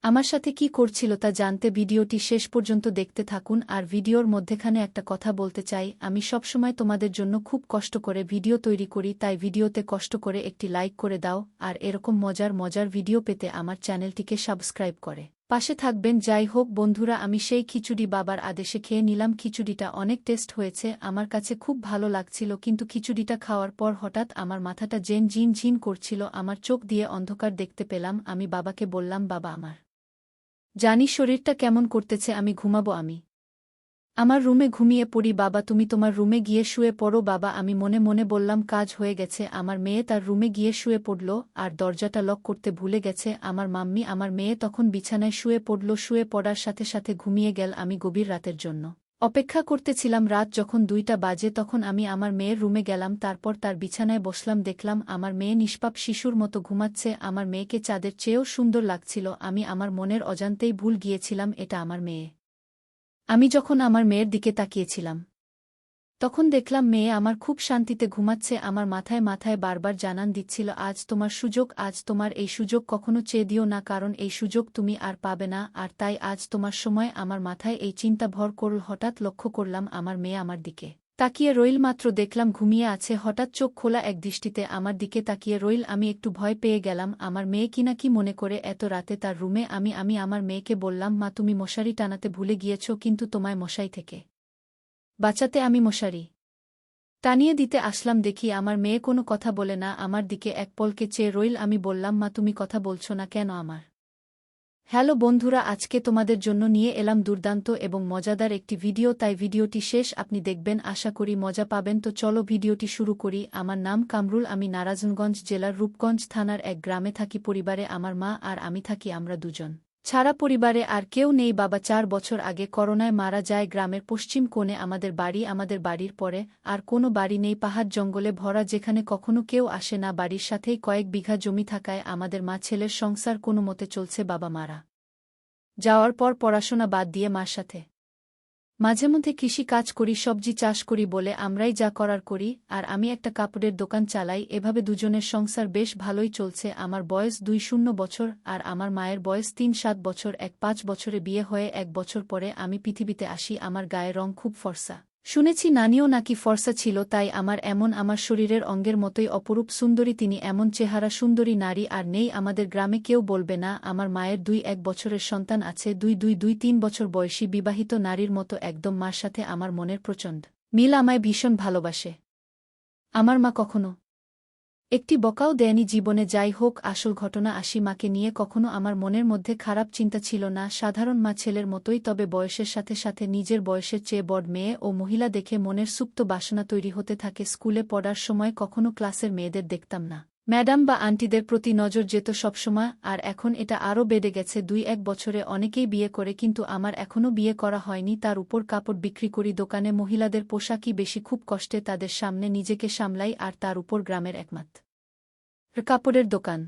আমার সাথে কি করছিল তা জানতে ভিডিওটি শেষ পর্যন্ত দেখতে থাকুন। আর ভিডিওর মধ্যেখানে একটা কথা বলতে চাই, আমি সবসময় তোমাদের জন্য খুব কষ্ট করে ভিডিও তৈরি করি, তাই ভিডিওতে কষ্ট করে একটি লাইক করে দাও। আর এরকম মজার মজার ভিডিও পেতে আমার চ্যানেলটিকে সাবস্ক্রাইব করে পাশে থাকবেন। যাই হোক বন্ধুরা, আমি সেই খিচুড়ি বাবার আদেশে খেয়ে নিলাম। খিচুড়িটা অনেক টেস্ট হয়েছে, আমার কাছে খুব ভালো লাগছিল, কিন্তু খিচুড়িটা খাওয়ার পর হঠাৎ আমার মাথাটা ঝিন ঝিন করছিল, আমার চোখ দিয়ে অন্ধকার দেখতে পেলাম। আমি বাবাকে বললাম, বাবা আমার জানি শরীরটা কেমন করতেছে, আমি ঘুমাবো, আমি আমার রুমে ঘুমিয়ে পড়ি। বাবা তুমি তোমার রুমে গিয়ে শুয়ে পড়ো। বাবা আমি মনে মনে বললাম, কাজ হয়ে গেছে। আমার মেয়ে তার রুমে গিয়ে শুয়ে পড়ল আর দরজাটা লক করতে ভুলে গেছে আমার মাম্মি। আমার মেয়ে তখন বিছানায় শুয়ে পড়ল, শুয়ে পড়ার সাথে সাথে ঘুমিয়ে গেল। আমি গভীর রাতের জন্য অপেক্ষা করতেছিলাম। রাত যখন 2টা বাজে তখন আমি আমার মেয়ের রুমে গেলাম, তারপর তার বিছানায় বসলাম, দেখলাম আমার মেয়ে নিষ্পাপ শিশুর মতো ঘুমাচ্ছে। আমার মেয়েকে চাঁদের চেয়েও সুন্দর লাগছিল। আমি আমার মনের অজান্তেই ভুল গিয়েছিলাম এটা আমার মেয়ে। আমি যখন আমার মেয়ের দিকে তাকিয়েছিলাম তখন দেখলাম মেয়ে আমার খুব শান্তিতে ঘুমাচ্ছে। আমার মাথায় মাথায় বারবার জানান দিচ্ছিল, আজ তোমার সুযোগ, আজ তোমার এই সুযোগ, কখনো চেয়ে দিও না, কারণ এই সুযোগ তুমি আর পাবে না। আর তাই আজ তোমার সময়। আমার মাথায় এই চিন্তা ভর করল। হঠাৎ লক্ষ্য করলাম আমার মেয়ে আমার দিকে তাকিয়ে রইল, মাত্র দেখলাম ঘুমিয়ে আছে, হঠাৎ চোখ খোলা এক দৃষ্টিতে আমার দিকে তাকিয়ে রইল। আমি একটু ভয় পেয়ে গেলাম, আমার মেয়ে কিনা কি মনে করে এত রাতে তার রুমে। আমি আমার মেয়েকে বললাম, মা তুমি মশারি টানাতে ভুলে গিয়েছ, কিন্তু তোমায় মশাই থেকে বাঁচাতে আমি মশারি টানিয়ে দিতে আসলাম। দেখি আমার মেয়ে কোনো কথা বলে না, আমার দিকে এক পলকে চেয়ে রইল। আমি বললাম, মা তুমি কথা বলছো না কেন আমার? হ্যালো বন্ধুরা, আজকে তোমাদের জন্য নিয়ে এলাম দুর্দান্ত এবং মজাদার একটি ভিডিও, তাই ভিডিওটি শেষ আপনি দেখবেন, আশা করি মজা পাবেন। তো চলো ভিডিওটি শুরু করি। আমার নাম কামরুল, আমি নারায়ণগঞ্জ জেলার রূপগঞ্জ থানার এক গ্রামে থাকি। পরিবারে আমার মা আর আমি থাকি, আমরা দুজন। ছাড়া পরিবারে আর কেউ নেই। বাবা 4 বছর আগে করোনায় মারা যায়। গ্রামের পশ্চিম কোণে আমাদের বাড়ি। আমাদের বাড়ির পরে আর কোনো বাড়ি নেই, পাহাড় জঙ্গলে ভরা, যেখানে কখনো কেউ আসে না। বাড়ির সাথেই কয়েক বিঘা জমি থাকায় আমাদের মা ছেলের সংসার কোনো মতে চলছে। বাবা মারা যাওয়ার পর পড়াশোনা বাদ দিয়ে মার সাথে মাঝে মধ্যে কৃষি কাজ করি, সবজি চাষ করি বলে আমরাই যা করার করি, আর আমি একটা কাপড়ের দোকান চালাই। এভাবে দুজনের সংসার বেশ ভালোই চলছে। আমার বয়স 20 বছর আর আমার মায়ের বয়স 3-7 বছর। 1-5 বছরে বিয়ে হয়ে 1 বছর পরে আমি পৃথিবীতে আসি। আমার গায়ের রং খুব ফর্সা। শুনেছি নানিও নাকি ফর্সা ছিল, তাই আমার শরীরের অঙ্গের মতোই অপরূপ সুন্দরী তিনি। এমন চেহারা সুন্দরী নারী আর নেই আমাদের গ্রামে, কেউ বলবে না। আমার মায়ের 2-1 বছরের সন্তান আছে, 2-3 বছর বয়সী বিবাহিত নারীর মতো একদম। মার সাথে আমার মনের প্রচণ্ড মিল, আমায় ভীষণ ভালোবাসে। আমার মা কখনো একটি বকাও দেয়নি জীবনে। যাই হোক, আসল ঘটনা আসি মাকে নিয়ে। কখনো আমার মনের মধ্যে খারাপ চিন্তা ছিল না, সাধারণ মা ছেলের মতোই। তবে বয়সের সাথে সাথে নিজের বয়সের চেয়ে বড় মেয়ে ও মহিলা দেখে মনের সুপ্ত বাসনা তৈরি হতে থাকে। স্কুলে পড়ার সময় কখনো ক্লাসের মেয়েদের দেখতাম না, ম্যাডাম বা আন্টিদের প্রতি নজর যেত সবসময়। আর এখন এটা আরও বেড়ে গেছে। 2-1 বছরে অনেকেই বিয়ে করে, কিন্তু আমার এখনও বিয়ে করা হয়নি। তার উপর কাপড় বিক্রি করি দোকানে, মহিলাদের পোশাকই বেশি। খুব কষ্টে তাদের সামনে নিজেকে সামলাই, আর তার উপর গ্রামের একমাত্র কাপড়ের দোকান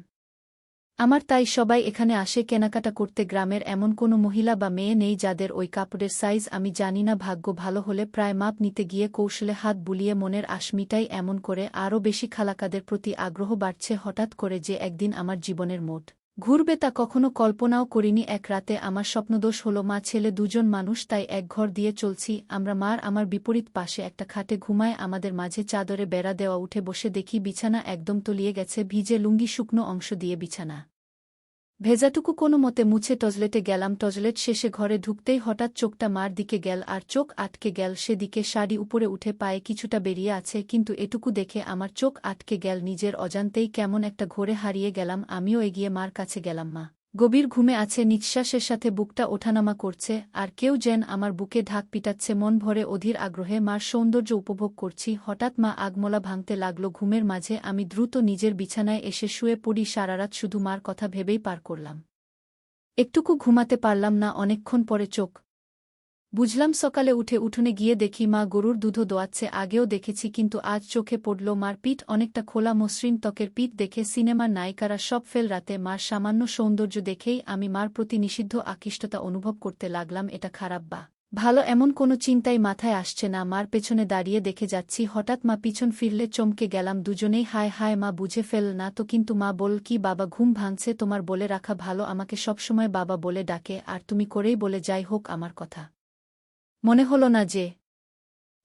আমার, তাই সবাই এখানে আসে কেনাকাটা করতে। গ্রামের এমন কোনো মহিলা বা মেয়ে নেই যাদের ওই কাপড়ের সাইজ আমি জানি না। ভাগ্য ভালো হলে প্রায় মাপ নিতে গিয়ে কৌশলে হাত বুলিয়ে মনের আশ মিটাই। এমন করে আরও বেশি খালাকাদের প্রতি আগ্রহ বাড়ছে। হঠাৎ করে যে একদিন আমার জীবনের মোড় ঘুরবে তা কখনো কল্পনাও করিনি। এক রাতে আমার স্বপ্নদোষ হলো। মা ছেলে দুজন মানুষ, তাই এক ঘর দিয়ে চলছি আমরা। মার আমার বিপরীত পাশে একটা খাটে ঘুমায়, আমাদের মাঝে চাদরে বেড়া দেওয়া। উঠে বসে দেখি বিছানা একদম তলিয়ে গেছে, ভিজে লুঙ্গি শুকনো অংশ দিয়ে বিছানা ভেজাটুকু কোনো মতে মুছে টয়লেটে গেলাম। টয়লেট শেষে ঘরে ঢুকতেই হঠাৎ চোখটা মার দিকে গেল, আর চোখ আটকে গেল সেদিকে। শাড়ি উপরে উঠে পায়ে কিছুটা বেরিয়ে আছে, কিন্তু এটুকু দেখে আমার চোখ আটকে গেল। নিজের অজান্তেই কেমন একটা ঘোরে হারিয়ে গেলাম। আমিও এগিয়ে মার কাছে গেলাম। মা গভীর ঘুমে আছে, নিঃশ্বাসের সাথে বুকটা ওঠানামা করছে, আর কেউ যেন আমার বুকে ঢাক পিটাচ্ছে। মন ভরে অধীর আগ্রহে মার সৌন্দর্য উপভোগ করছি। হঠাৎ মা আগমোলা ভাঙতে লাগলো ঘুমের মাঝে। আমি দ্রুত নিজের বিছানায় এসে শুয়ে পড়ি। সারারাত শুধু মার কথা ভেবেই পার করলাম, একটুকু ঘুমাতে পারলাম না। অনেকক্ষণ পরে চোখ বুঝলাম, সকালে উঠে উঠোনে গিয়ে দেখি মা গরুর দুধও দোয়াচ্ছে। আগেও দেখেছি, কিন্তু আজ চোখে পড়ল মার পিঠ অনেকটা খোলা, মসৃণ ত্বকের পিঠ দেখে সিনেমার নায়িকারা সব ফেল। রাতে মার সামান্য সৌন্দর্য দেখেই আমি মার প্রতি নিষিদ্ধ আকৃষ্টতা অনুভব করতে লাগলাম। এটা খারাপ বা ভালো এমন কোনো চিন্তাই মাথায় আসছে না। মার পেছনে দাঁড়িয়ে দেখে যাচ্ছি, হঠাৎ মা পিছন ফিরলে চমকে গেলাম। দুজনেই হায় হায়। মা বুঝে ফেল না তো, কিন্তু মা বল কি বাবা ঘুম ভাঙছে তোমার? বলে রাখা ভালো, আমাকে সবসময় বাবা বলে ডাকে, আর তুমি করেই বলে। যাই হোক, আমার কথা মনে হলো না যে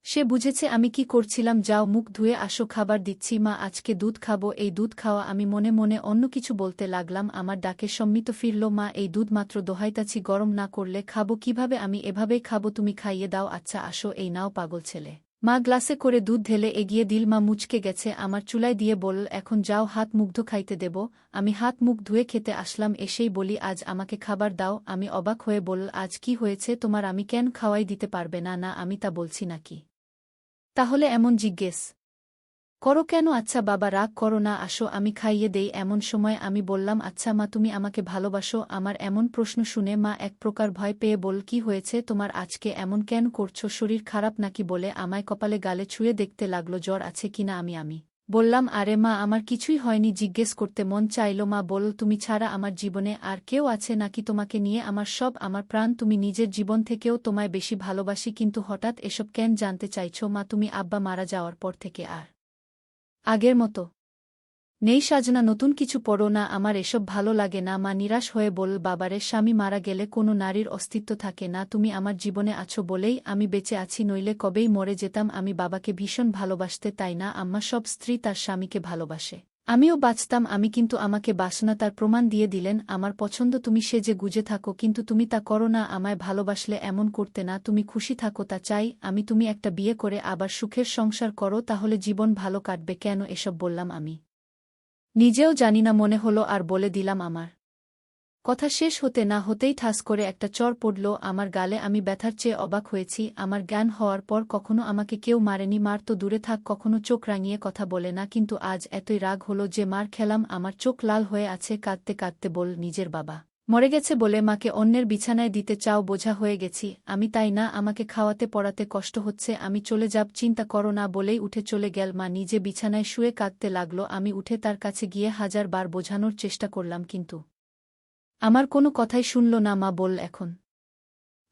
সে বুঝেছে আমি কি করছিলাম। যাও মুখ ধুয়ে আসো, খাবার দিচ্ছি। মা আজকে দুধ খাবো। এই দুধ খাওয়া? আমি মনে মনে অন্য কিছু বলতে লাগলাম। আমার ডাকে সম্মিত ফিরল। মা এই দুধ মাত্র দোহাইতাছি, গরম না করলে খাবো কিভাবে? আমি এভাবেই খাবো, তুমি খাইয়ে দাও। আচ্ছা আসো, এই নাও পাগল ছেলে। মা গ্লাসে করে দুধ ঢেলে এগিয়ে দিল। মা মুচকে গেছে, আমার চুলায় দিয়ে বলল, এখন যাও হাত মুগ্ধ খাইতে দেব। আমি হাত মুখ ধুয়ে খেতে আসলাম, এসেই বলি, আজ আমাকে খাবার দাও। আমি অবাক হয়ে বলল, আজ কি হয়েছে তোমার? আমি কেন খাওয়াই দিতে পারবে না? না আমি তা বলছি নাকি, তাহলে এমন জিজ্ঞেস করো কেন? আচ্ছা বাবা রাগ করো না, আসো আমি খাইয়ে দেই। এমন সময় আমি বললাম, আচ্ছা মা তুমি আমাকে ভালোবাসো? আমার এমন প্রশ্ন শুনে মা এক প্রকার ভয় পেয়ে বল, কি হয়েছে তোমার? আজকে এমন কেন করছো? শরীর খারাপ নাকি? বলে আমায় কপালে গালে ছুঁয়ে দেখতে লাগলো জ্বর আছে কিনা। আমি বললাম, আরে মা আমার কিছুই হয়নি। জিজ্ঞেস করতে মন চাইল। মা বলল, তুমি ছাড়া আমার জীবনে আর কেউ আছে নাকি? তোমাকে নিয়ে আমার সব, আমার প্রাণ। তুমি নিজের জীবন থেকেও তোমায় বেশি ভালোবাসি। কিন্তু হঠাৎ এসব কেন জানতে চাইছো? মা তুমি আব্বা মারা যাওয়ার পর থেকে আর আগের মতো নেই সাজনা, নতুন কিছু পড়ো না, আমার এসব ভালো লাগে না। মা নিরাশ হয়ে বলল, বাবারে স্বামী মারা গেলে কোনো নারীর অস্তিত্ব থাকে না। তুমি আমার জীবনে আছো বলেই আমি বেঁচে আছি, নইলে কবেই মরে যেতাম। আমি বাবাকে ভীষণ ভালোবাসতে, তাই না আম্মা? সব স্ত্রী তার স্বামীকে ভালোবাসে, আমিও বাঁচতাম। আমি কিন্তু আমাকে বাসনা তার প্রমাণ দিয়ে দিলেন। আমার পছন্দ তুমি সেজে গুজে থাকো, কিন্তু তুমি তা করো না। আমায় ভালোবাসলে এমন করতে না, তুমি খুশি থাকো তা চাই আমি। তুমি একটা বিয়ে করে আবার সুখের সংসার করো, তাহলে জীবন ভালো কাটবে। কেন এসব বললাম আমি নিজেও জানি না, মনে হলো আর বলে দিলাম। আমার কথা শেষ হতে না হতেই ঠাস করে একটা চড় পড়ল আমার গালে। আমি ব্যথার চেয়ে অবাক হয়েছি। আমার জ্ঞান হওয়ার পর কখনো আমাকে কেউ মারেনি। মার তো দূরে থাক, কখনো চোখ রাঙিয়ে কথা বলে না, কিন্তু আজ এতই রাগ হলো যে মার খেলাম। আমার চোখ লাল হয়ে আছে, কাঁদতে কাঁদতে বল, নিজের বাবা মরে গেছে বলে মাকে অন্যের বিছানায় দিতে চাও বোঝা হয়ে গেছি আমি তাই না আমাকে খাওয়াতে পড়াতে কষ্ট হচ্ছে আমি চলে যাব চিন্তা করো না বলেই উঠে চলে গেল মা নিজে বিছানায় শুয়ে কাঁদতে লাগল আমি উঠে তার কাছে গিয়ে 1000 বার বোঝানোর চেষ্টা করলাম কিন্তু আমার কোনো কথাই শুনল না মা বলল এখন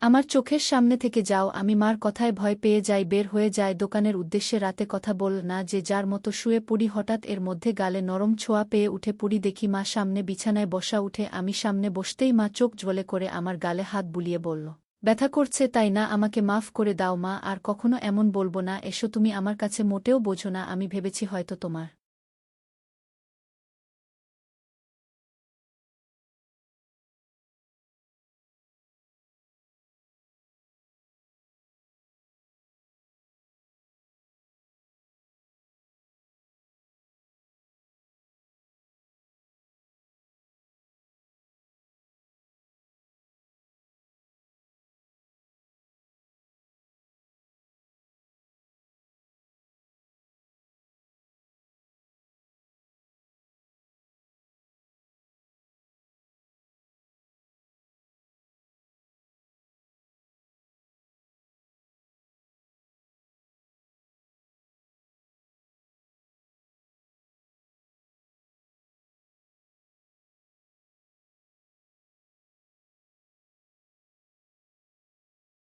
আমার চোখের সামনে থেকে যাও আমি মার কথায় ভয় পেয়ে যাই বের হয়ে যায় দোকানের উদ্দেশ্যে রাতে কথা বল না যে যার মতো শুয়ে পড়ি হঠাৎ এর মধ্যে গালে নরম ছোঁয়া পেয়ে উঠে পড়ি দেখি মা সামনে বিছানায় বসা উঠে আমি সামনে বসতেই মা চোখ জ্বলে করে আমার গালে হাত বুলিয়ে বলল ব্যথা করছে তাই না আমাকে মাফ করে দাও মা আর কখনো এমন বলবো না এসো তুমি আমার কাছে মোটেও বোঝো না আমি ভেবেছি হয়তো তোমার